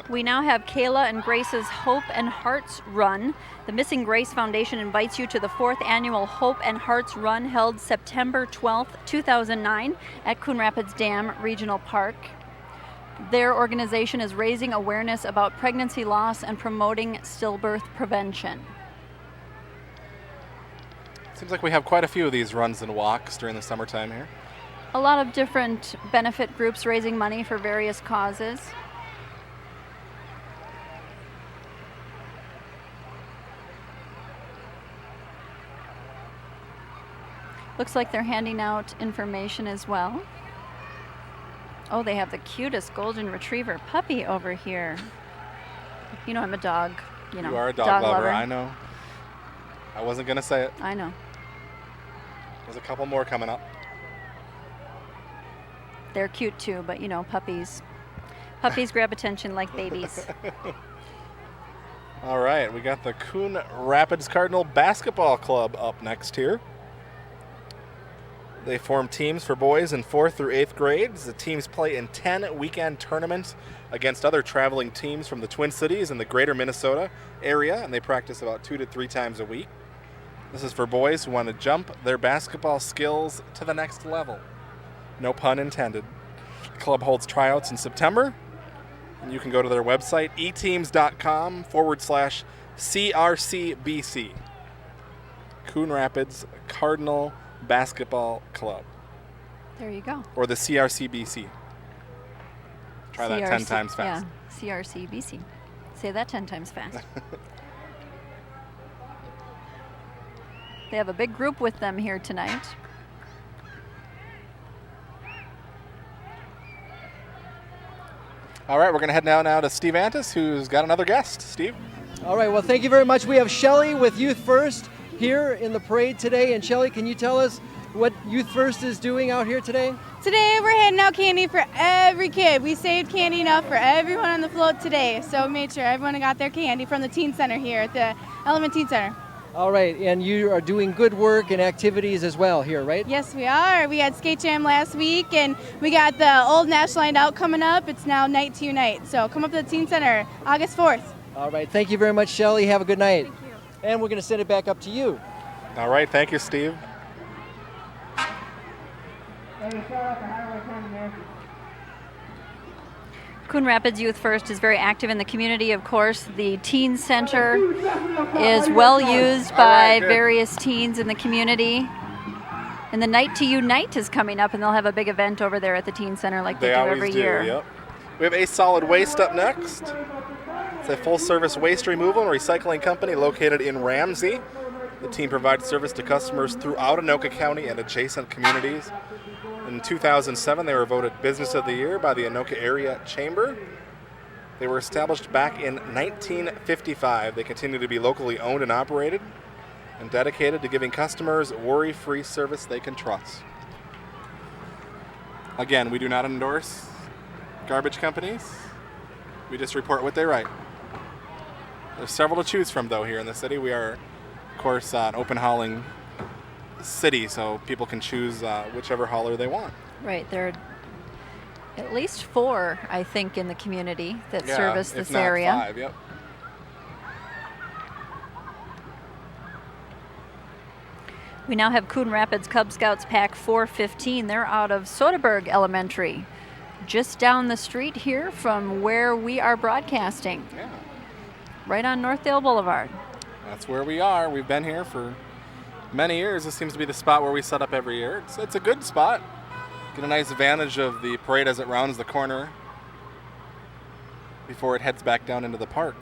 We now have Kayla and Grace's Hope and Hearts Run. The Missing Grace Foundation invites you to the 4th annual Hope and Hearts Run held September 12th, 2009 at Coon Rapids Dam Regional Park. Their organization is raising awareness about pregnancy loss and promoting stillbirth prevention. Seems like we have quite a few of these runs and walks during the summertime here. A lot of different benefit groups raising money for various causes. Looks like they're handing out information as well. Oh, they have the cutest golden retriever puppy over here. You know I'm a dog, You are a dog lover, I know. I wasn't going to say it. I know. There's a couple more coming up. They're cute too, but puppies. Puppies grab attention like babies. All right, we got the Coon Rapids Cardinal Basketball Club up next here. They form teams for boys in 4th through 8th grades. The teams play in 10 weekend tournaments against other traveling teams from the Twin Cities and the greater Minnesota area, and they practice about 2 to 3 times a week. This is for boys who want to jump their basketball skills to the next level. No pun intended. The club holds tryouts in September, and you can go to their website, eteams.com/CRCBC. Coon Rapids Cardinal Basketball Club. There you go. Or the CRCBC. Try that 10 times fast. Yeah, CRCBC. Say that 10 times fast. They have a big group with them here tonight. All right, we're going to head now to Steve Antis, who's got another guest. Steve? All right, well, thank you very much. We have Shelley with Youth First here in the parade today. And Shelley, can you tell us what Youth First is doing out here today? Today we're handing out candy for every kid. We saved candy enough for everyone on the float today. So we made sure everyone got their candy from the Teen Center here at the Element Teen Center. All right, and you are doing good work and activities as well here, right? Yes, we are. We had Skate Jam last week, and we got the Old National Night Out coming up. It's now Night to Unite. So come up to the Teen Center August 4th. All right, thank you very much, Shelley. Have a good night. Thank you. And we're going to send it back up to you. All right, thank you, Steve. Coon Rapids Youth First is very active in the community, of course. The Teen Center is well used by various teens in the community. And the Night to Unite is coming up, and they'll have a big event over there at the Teen Center like they do every year. Yep. We have Ace Solid Waste up next. It's a full-service waste removal and recycling company located in Ramsey. The team provides service to customers throughout Anoka County and adjacent communities. In 2007, they were voted Business of the Year by the Anoka Area Chamber. They were established back in 1955. They continue to be locally owned and operated and dedicated to giving customers worry-free service they can trust. Again, we do not endorse garbage companies. We just report what they write. There's several to choose from, though, here in the city. We are, of course, an open hauling city, so people can choose whichever hauler they want. Right, there are at least 4, I think, in the community that service this area. If not 5, yep. We now have Coon Rapids Cub Scouts Pack 415. They're out of Soderberg Elementary, just down the street here from where we are broadcasting. Yeah. right on Northdale Boulevard. That's where we are. We've been here for many years. This seems to be the spot where we set up every year. It's a good spot. Get a nice vantage of the parade as it rounds the corner before it heads back down into the park.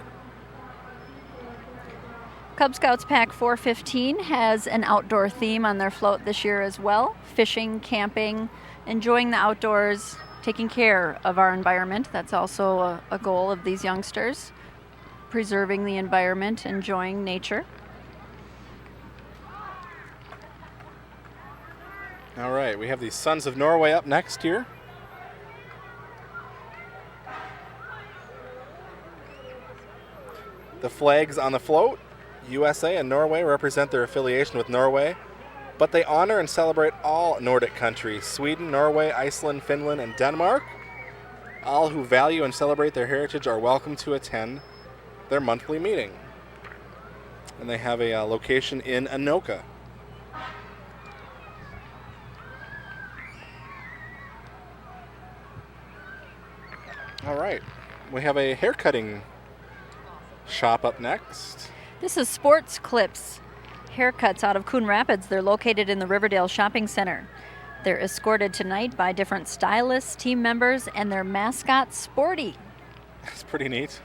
Cub Scouts Pack 415 has an outdoor theme on their float this year as well. Fishing, camping, enjoying the outdoors, taking care of our environment. That's also a goal of these youngsters. Preserving the environment, enjoying nature. All right, we have the Sons of Norway up next here. The flags on the float, USA and Norway, represent their affiliation with Norway, but they honor and celebrate all Nordic countries, Sweden, Norway, Iceland, Finland, and Denmark. All who value and celebrate their heritage are welcome to attend their monthly meeting. And they have a location in Anoka. All right, we have a haircutting shop up next. This is Sports Clips Haircuts out of Coon Rapids. They're located in the Riverdale Shopping Center. They're escorted tonight by different stylists, team members, and their mascot, Sporty. It's pretty neat.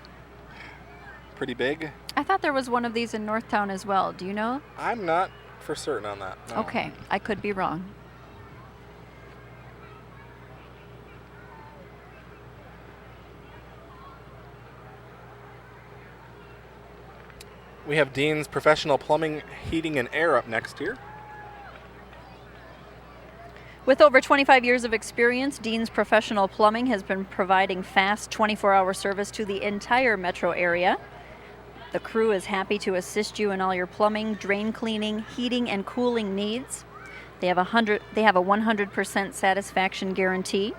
Pretty big. I thought there was one of these in Northtown as well. Do you know? I'm not for certain on that. No. Okay, I could be wrong. We have Dean's Professional Plumbing, Heating, and Air up next here. With over 25 years of experience, Dean's Professional Plumbing has been providing fast 24-hour service to the entire metro area. The crew is happy to assist you in all your plumbing, drain cleaning, heating, and cooling needs. They have a 100% satisfaction guarantee.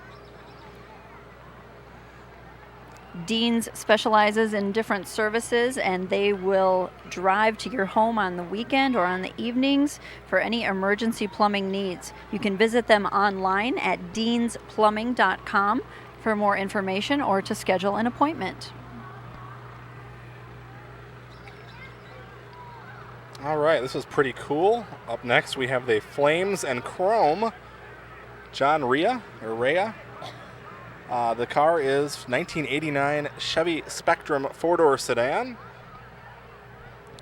Dean's specializes in different services, and they will drive to your home on the weekend or on the evenings for any emergency plumbing needs. You can visit them online at deansplumbing.com for more information or to schedule an appointment. All right, this is pretty cool. Up next, we have the Flames and Chrome John Rhea. The car is 1989 Chevy Spectrum four-door sedan.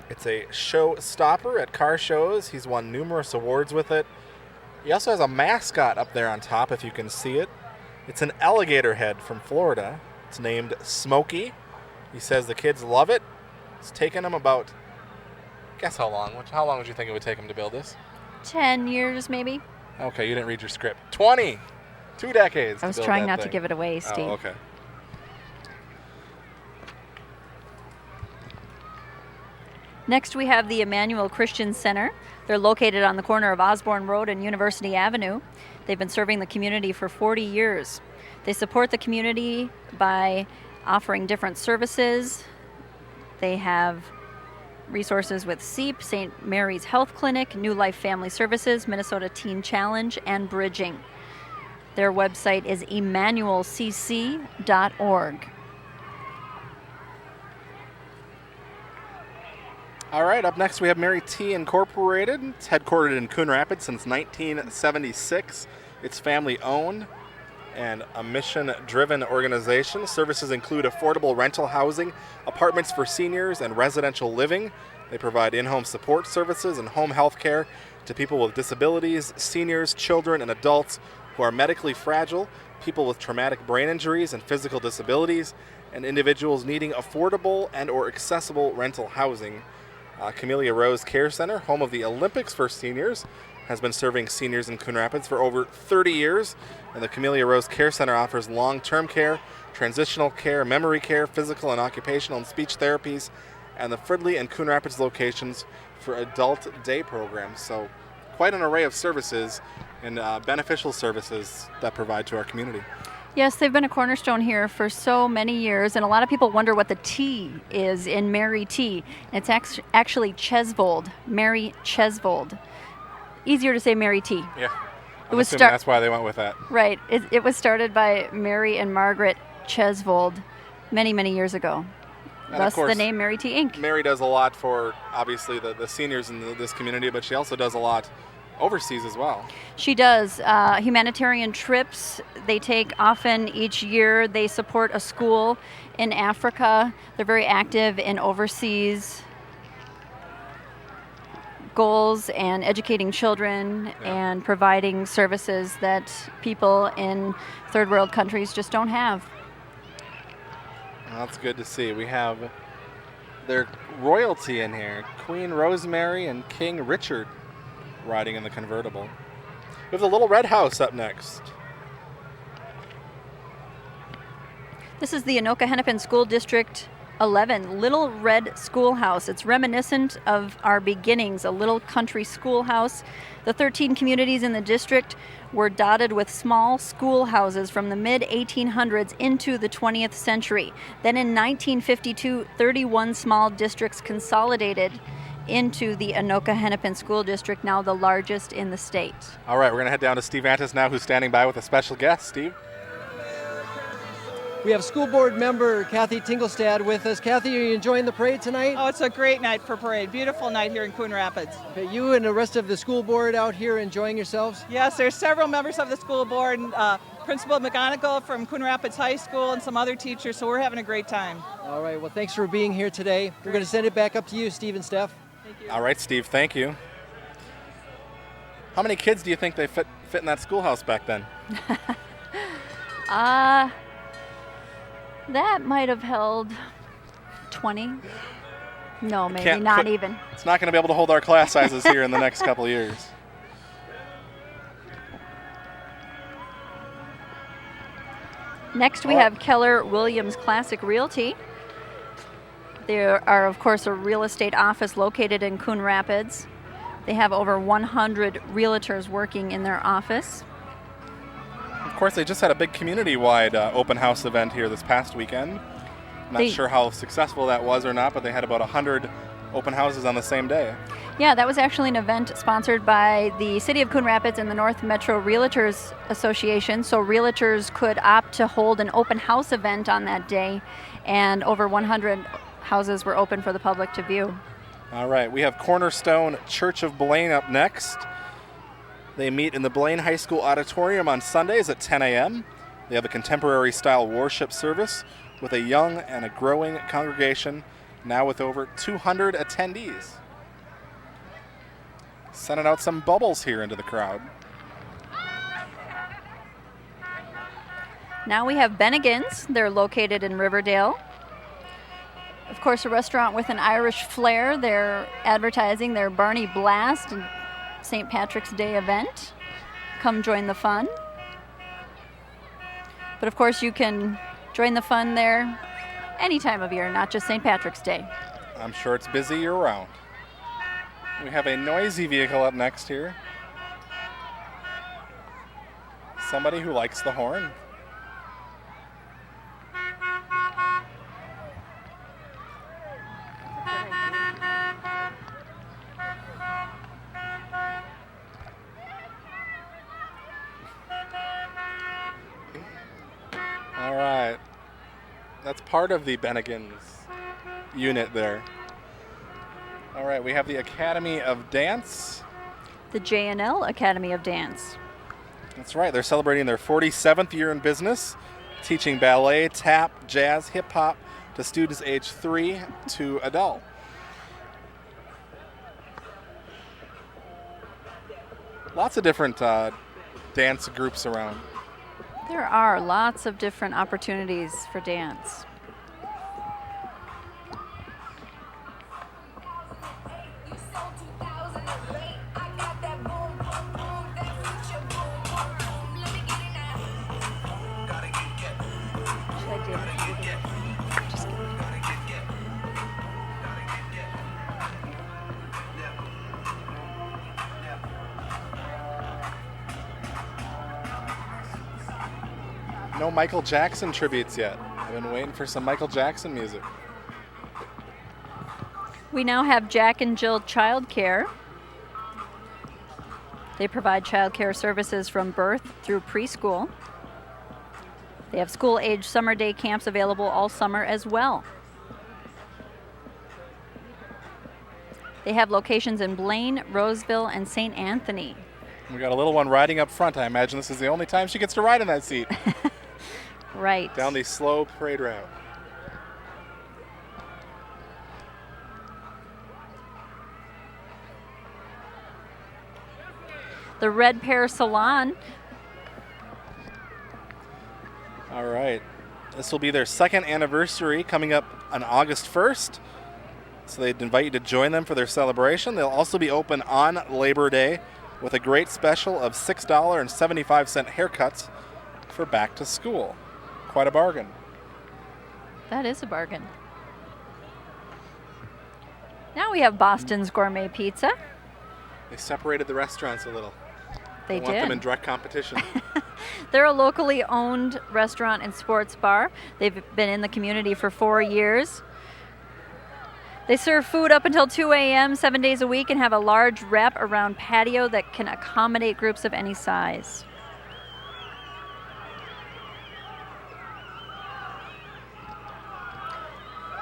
It's a show stopper at car shows. He's won numerous awards with it. He also has a mascot up there on top, if you can see it. It's an alligator head from Florida. It's named Smokey. He says the kids love it. It's taken him about, guess how long? How long would you think it would take him to build this? 10 years, maybe. Okay, you didn't read your script. 20! 2 decades. I was trying not to give it away, Steve. Oh, okay. Next, we have the Emmanuel Christian Center. They're located on the corner of Osborne Road and University Avenue. They've been serving the community for 40 years. They support the community by offering different services. They have resources with SEEP, St. Mary's Health Clinic, New Life Family Services, Minnesota Teen Challenge, and Bridging. Their website is emmanuelcc.org. All right, up next we have Mary T. Incorporated. It's headquartered in Coon Rapids since 1976. It's family-owned and a mission-driven organization. Services include affordable rental housing, apartments for seniors, and residential living. They provide in-home support services and home health care to people with disabilities, seniors, children, and adults who are medically fragile, people with traumatic brain injuries and physical disabilities, and individuals needing affordable and or accessible rental housing. Camellia Rose Care Center, home of the Olympics for seniors, has been serving seniors in Coon Rapids for over 30 years, and the Camellia Rose Care Center offers long-term care, transitional care, memory care, physical and occupational and speech therapies, and the Fridley and Coon Rapids locations for adult day programs. So quite an array of services and beneficial services that provide to our community. Yes, they've been a cornerstone here for so many years, and a lot of people wonder what the T is in Mary T. It's actually Chesvold, Mary Chesvold. Easier to say Mary T. Yeah, I'm assuming that's why they went with that. Right. It was started by Mary and Margaret Chesvold many, many years ago. And thus of course, the name Mary T. Inc. Mary does a lot for, obviously, the seniors in this community, but she also does a lot overseas as well. She does humanitarian trips. They take often each year. They support a school in Africa. They're very active in overseas goals and educating children and providing services that people in third world countries just don't have. Well, that's good to see. We have their royalty in here, Queen Rosemary and King Richard, riding in the convertible. We have the Little Red House up next. This is the Anoka Hennepin School District 11, Little Red Schoolhouse. It's reminiscent of our beginnings, a little country schoolhouse. The 13 communities in the district were dotted with small schoolhouses from the mid-1800s into the 20th century. Then in 1952, 31 small districts consolidated into the Anoka Hennepin School District, now the largest in the state. All right, we're going to head down to Steve Antis now, who's standing by with a special guest. Steve? We have school board member Kathy Tingelstad with us. Kathy, are you enjoying the parade tonight? Oh, it's a great night for parade. Beautiful night here in Coon Rapids. Okay, you and the rest of the school board out here enjoying yourselves? Yes, there's several members of the school board, Principal McGonigal from Coon Rapids High School and some other teachers, so we're having a great time. All right, well, thanks for being here today. We're going to send it back up to you, Steve and Steph. Thank you. All right, Steve, thank you. How many kids do you think they fit in that schoolhouse back then? That might have held 20. No, maybe not even. It's not going to be able to hold our class sizes here in the next couple of years. Next we have Keller Williams Classic Realty. They are, of course, a real estate office located in Coon Rapids. They have over 100 realtors working in their office. Of course, they just had a big community-wide open house event here this past weekend. Not sure how successful that was or not, but they had about 100 open houses on the same day. Yeah, that was actually an event sponsored by the City of Coon Rapids and the North Metro Realtors Association. So realtors could opt to hold an open house event on that day, and over 100 houses were open for the public to view. All right, we have Cornerstone Church of Blaine up next. They meet in the Blaine High School Auditorium on Sundays at 10 a.m. They have a contemporary style worship service with a young and a growing congregation, now with over 200 attendees. Sending out some bubbles here into the crowd. Now we have Bennigan's. They're located in Riverdale. Of course, a restaurant with an Irish flair. They're advertising their Barney Blast and St. Patrick's Day event. Come join the fun. But of course, you can join the fun there any time of year, not just St. Patrick's Day. I'm sure it's busy year-round. We have a noisy vehicle up next here. Somebody who likes the horn. All right. That's part of the Bennigan's unit there. All right, we have the Academy of Dance. The J&L Academy of Dance. That's right, they're celebrating their 47th year in business, teaching ballet, tap, jazz, hip hop to students age 3 to adult. Lots of different dance groups around. There are lots of different opportunities for dance. No Michael Jackson tributes yet. I've been waiting for some Michael Jackson music. We now have Jack and Jill Childcare. They provide childcare services from birth through preschool. They have school-age summer day camps available all summer as well. They have locations in Blaine, Roseville, and St. Anthony. We got a little one riding up front. I imagine this is the only time she gets to ride in that seat. Right. Down the slow parade route. The Red Pear Salon. All right. This will be their second anniversary coming up on August 1st. So they'd invite you to join them for their celebration. They'll also be open on Labor Day with a great special of $6.75 haircuts for back to school. Quite a bargain. That is a bargain. Now we have Boston's Gourmet Pizza. They separated the restaurants a little. They want them in did. direct competition. They're a locally owned restaurant and sports bar. They've been in the community for 4 years. They serve food up until 2 a.m. 7 days a week and have a large wrap-around patio that can accommodate groups of any size.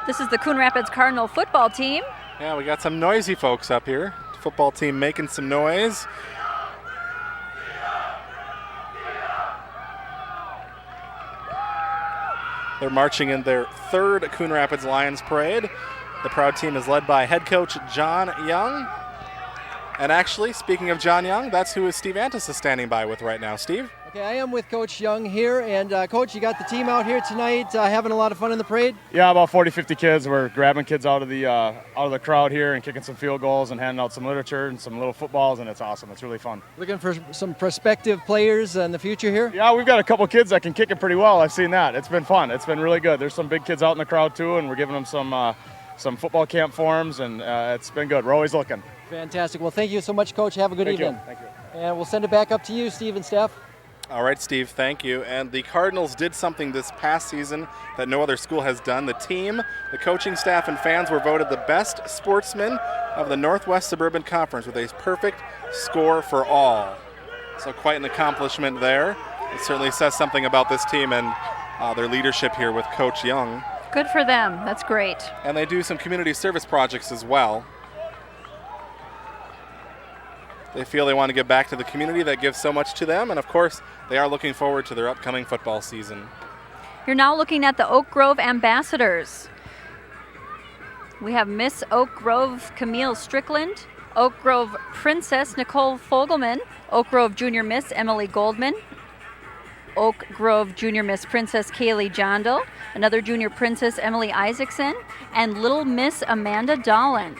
This is the Coon Rapids Cardinal football team. Yeah, we got some noisy folks up here. Football team making some noise. They're marching in their third Coon Rapids Lions parade. The proud team is led by head coach John Young. And actually, speaking of John Young, that's who Steve Antis is standing by with right now. Steve? Okay, I am with Coach Young here, and Coach, you got the team out here tonight having a lot of fun in the parade? Yeah, about 40, 50 kids. We're grabbing kids out of the crowd here and kicking some field goals and handing out some literature and some little footballs, and it's awesome. It's really fun. Looking for some prospective players in the future here? Yeah, we've got a couple kids that can kick it pretty well. I've seen that. It's been fun. It's been really good. There's some big kids out in the crowd too, and we're giving them some football camp forms, and it's been good. We're always looking. Fantastic. Well, thank you so much, Coach. Have a good evening. Thank you. And we'll send it back up to you, Steve and Steph. All right, Steve, thank you. And the Cardinals did something this past season that no other school has done. The team, the coaching staff, and fans were voted the best sportsmen of the Northwest Suburban Conference with a perfect score for all. So quite an accomplishment there. It certainly says something about this team and their leadership here with Coach Young. Good for them. That's great. And they do some community service projects as well. They feel they want to give back to the community that gives so much to them, and of course, they are looking forward to their upcoming football season. You're now looking at the Oak Grove Ambassadors. We have Miss Oak Grove Camille Strickland, Oak Grove Princess Nicole Fogelman, Oak Grove Junior Miss Emily Goldman, Oak Grove Junior Miss Princess Kaylee Jondal, another Junior Princess Emily Isaacson, and Little Miss Amanda Dolan.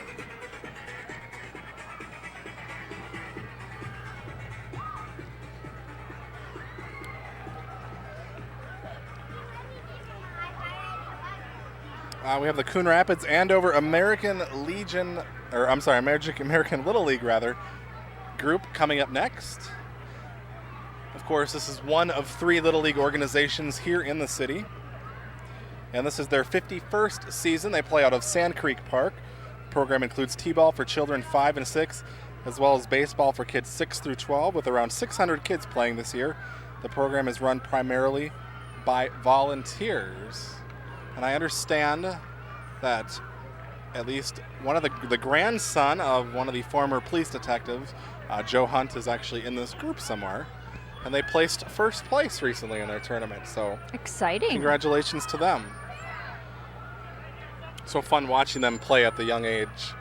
We have the Coon Rapids Andover American Little League group coming up next. Of course, this is one of 3 Little League organizations here in the city. And this is their 51st season. They play out of Sand Creek Park. The program includes t-ball for children 5 and 6, as well as baseball for kids 6 through 12, with around 600 kids playing this year. The program is run primarily by volunteers. And I understand that at least one of the grandson of one of the former police detectives, Joe Hunt, is actually in this group somewhere. And they placed first place recently in their tournament. So exciting. Congratulations to them. So fun watching them play at the young age,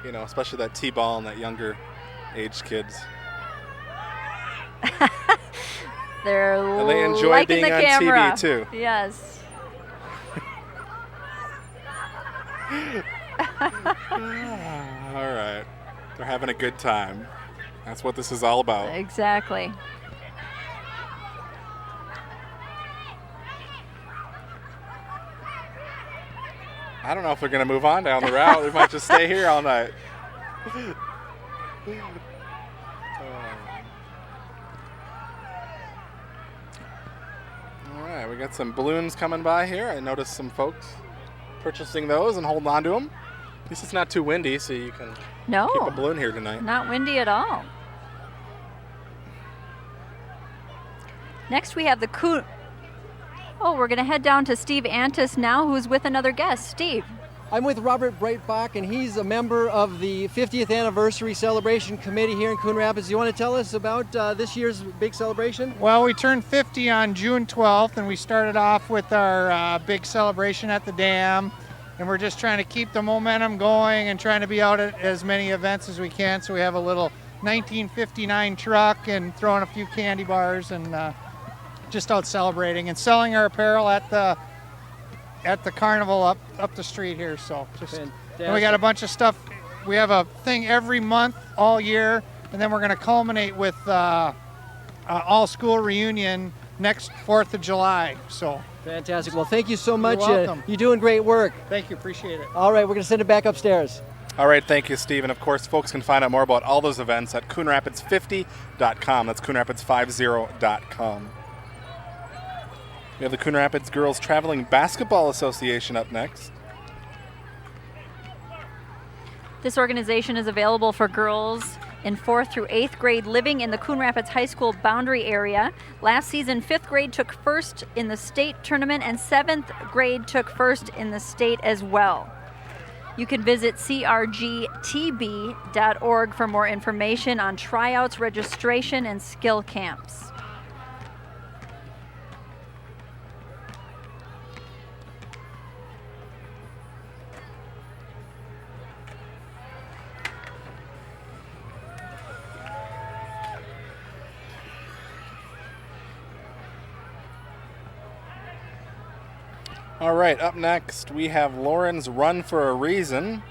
you know, especially that t-ball and that younger age kids. And they enjoy liking being the on camera. TV too. Yes. All right. They're having a good time. That's what this is all about. Exactly. I don't know if they're going to move on down the route. We might just stay here all night. All right, we got some balloons coming by here. I noticed some folks purchasing those and holding on to them. At least it's not too windy, so you can keep a balloon here tonight. Not windy at all. Next we have the Coon. Oh, we're going to head down to Steve Antis now, who's with another guest. Steve. I'm with Robert Breitbach, and he's a member of the 50th Anniversary Celebration Committee here in Coon Rapids. You want to tell us about this year's big celebration? Well, we turned 50 on June 12th, and we started off with our big celebration at the dam. And we're just trying to keep the momentum going and trying to be out at as many events as we can. So we have a little 1959 truck and throwing a few candy bars and just out celebrating and selling our apparel at the carnival up the street here. So just, and we got a bunch of stuff. We have a thing every month all year, and then we're going to culminate with all school reunion next 4th of July. So fantastic. Well, thank you so much. You're welcome. You're doing great work. Thank you. Appreciate it. All right, we're going to send it back upstairs. All right, thank you, Steve. And of course, folks can find out more about all those events at coonrapids50.com. That's coonrapids50.com. We have the Coon Rapids Girls Traveling Basketball Association up next. This organization is available for girls in 4th through 8th grade living in the Coon Rapids High School boundary area. Last season, 5th grade took first in the state tournament and 7th grade took first in the state as well. You can visit crgtb.org for more information on tryouts, registration, and skill camps. All right, up next we have Lauren's Run for a Reason.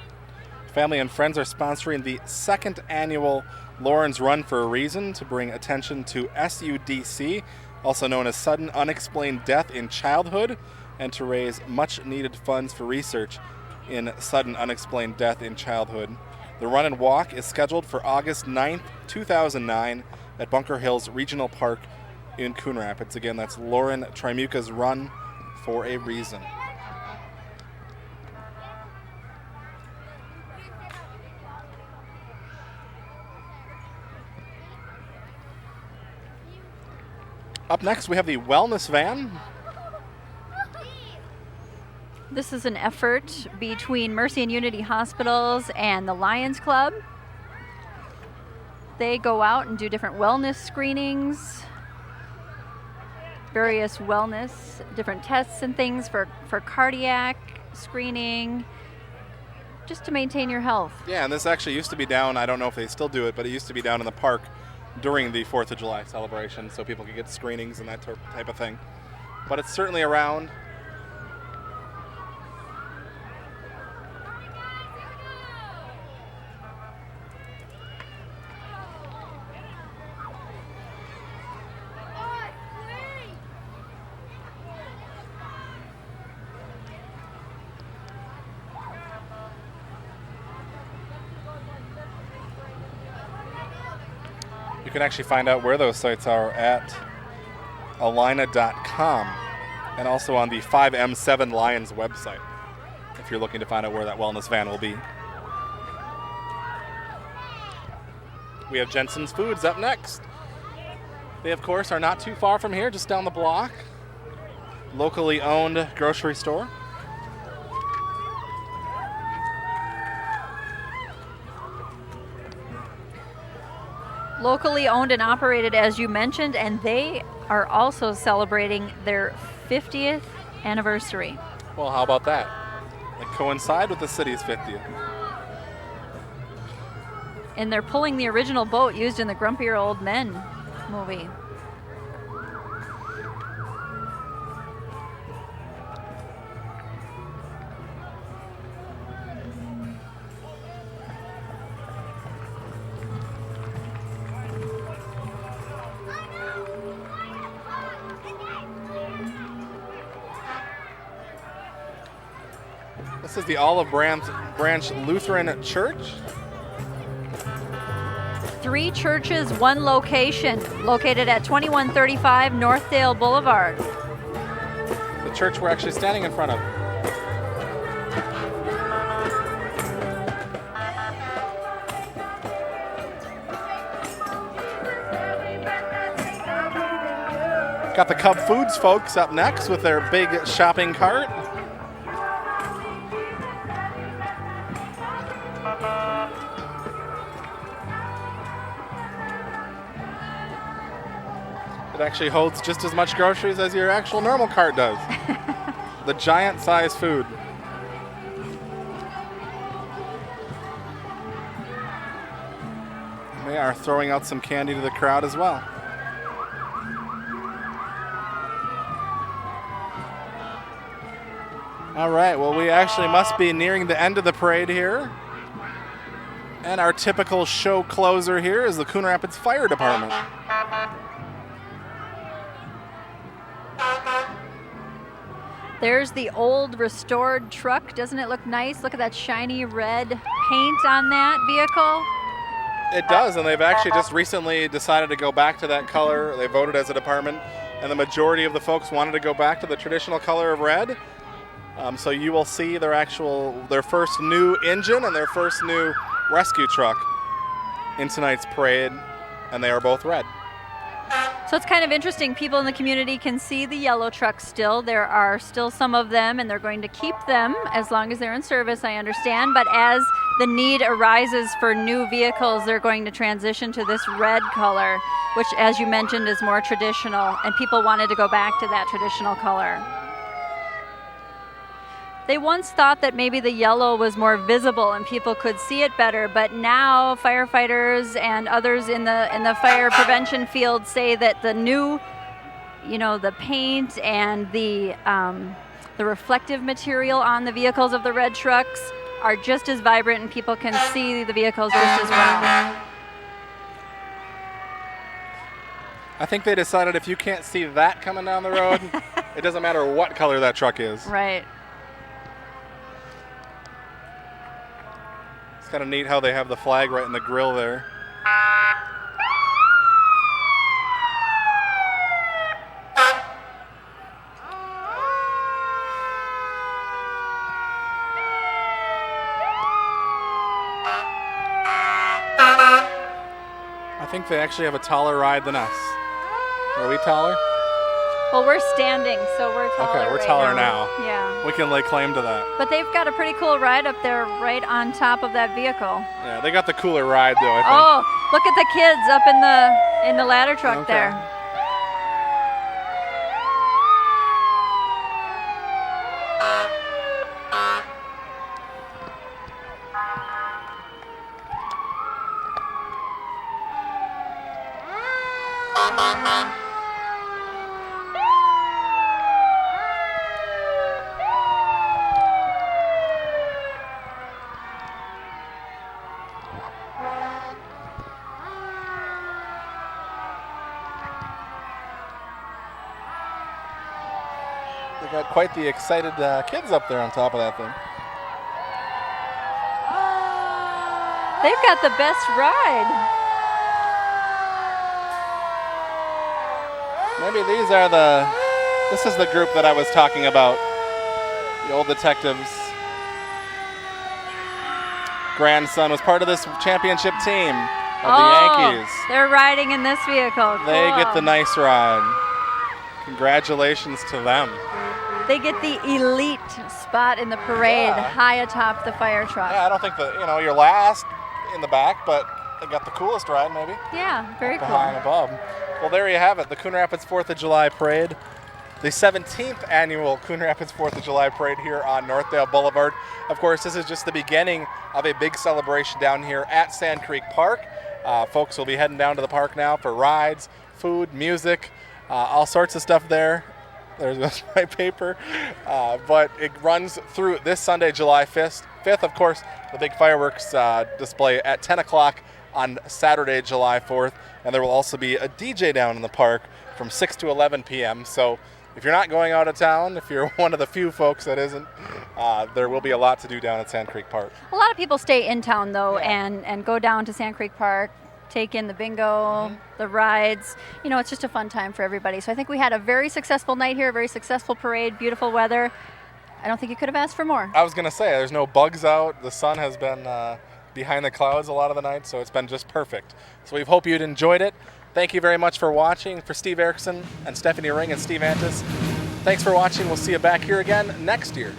Family and friends are sponsoring the 2nd annual Lauren's Run for a Reason to bring attention to SUDC, also known as Sudden Unexplained Death in Childhood, and to raise much needed funds for research in sudden unexplained death in childhood. The run and walk is scheduled for August 9th, 2009 at Bunker Hills Regional Park in Coon Rapids. Again, that's Lauren Trimuca's Run for a Reason. Up next, we have the Wellness Van. This is an effort between Mercy and Unity Hospitals and the Lions Club. They go out and do different wellness screenings, various wellness, different tests and things for cardiac screening, just to maintain your health. Yeah, and this actually used to be down, I don't know if they still do it, but it used to be down in the park during the 4th of July celebration, so people could get screenings and that type of thing. But it's certainly around. You can actually find out where those sites are at alina.com and also on the 5M7 Lions website if you're looking to find out where that wellness van will be. We have Jensen's Foods up next. They, of course, are not too far from here, just down the block. Locally owned grocery store. Locally owned and operated, as you mentioned, and they are also celebrating their 50th anniversary. Well, how about that? They coincide with the city's 50th. And they're pulling the original boat used in the Grumpier Old Men movie. This is the Olive Branch Lutheran Church. 3 churches, 1 location, located at 2135 Northdale Boulevard. The church we're actually standing in front of. Got the Cub Foods folks up next with their big shopping cart. It actually holds just as much groceries as your actual normal cart does. The giant size food. They are throwing out some candy to the crowd as well. All right, well, we actually must be nearing the end of the parade here. And our typical show closer here is the Coon Rapids Fire Department. There's the old restored truck. Doesn't it look nice? Look at that shiny red paint on that vehicle. It does, and they've actually just recently decided to go back to that color. They voted as a department, and the majority of the folks wanted to go back to the traditional color of red. So you will see their first new engine and their first new rescue truck in tonight's parade, and they are both red. So it's kind of interesting. People in the community can see the yellow trucks still. There are still some of them, and they're going to keep them as long as they're in service, I understand. But as the need arises for new vehicles, they're going to transition to this red color, which, as you mentioned, is more traditional, and people wanted to go back to that traditional color. They once thought that maybe the yellow was more visible and people could see it better, but now firefighters and others in the fire prevention field say that the new, the paint and the reflective material on the vehicles of the red trucks are just as vibrant, and people can see the vehicles just as well. I think they decided if you can't see that coming down the road, it doesn't matter what color that truck is. Right. It's kind of neat how they have the flag right in the grill there. I think they actually have a taller ride than us. Are we taller? Well, we're standing, so we're taller. Okay, we're right taller now. Yeah. We can lay claim to that. But they've got a pretty cool ride up there right on top of that vehicle. Yeah, they got the cooler ride though, I think. Oh, look at the kids up in the ladder truck there. They got quite the excited kids up there on top of that thing. They've got the best ride. Maybe this is the group that I was talking about. The old detective's grandson was part of this championship team of the Yankees. They're riding in this vehicle. They Cool. get the nice ride. Congratulations to them. They get the elite spot in the parade, high atop the fire truck. Yeah, I don't think you're last in the back, but they got the coolest ride maybe. Yeah, very cool. Behind above. Well, there you have it, the Coon Rapids 4th of July Parade. The 17th annual Coon Rapids 4th of July Parade here on Northdale Boulevard. Of course, this is just the beginning of a big celebration down here at Sand Creek Park. Folks will be heading down to the park now for rides, food, music, all sorts of stuff there. There's my paper. But it runs through this Sunday, July 5th. Of course, the big fireworks display at 10 o'clock on Saturday, July 4th. And there will also be a DJ down in the park from 6 to 11 p.m. So if you're not going out of town, if you're one of the few folks that isn't, there will be a lot to do down at Sand Creek Park. A lot of people stay in town, though, and go down to Sand Creek Park, take in the bingo, the rides. It's just a fun time for everybody. So I think we had a very successful night here, a very successful parade, beautiful weather. I don't think you could have asked for more. I was going to say, there's no bugs out. The sun has been behind the clouds a lot of the night, so it's been just perfect. So we hope you'd enjoyed it. Thank you very much for watching. For Steve Erickson and Stephanie Ring and Steve Antis, thanks for watching. We'll see you back here again next year.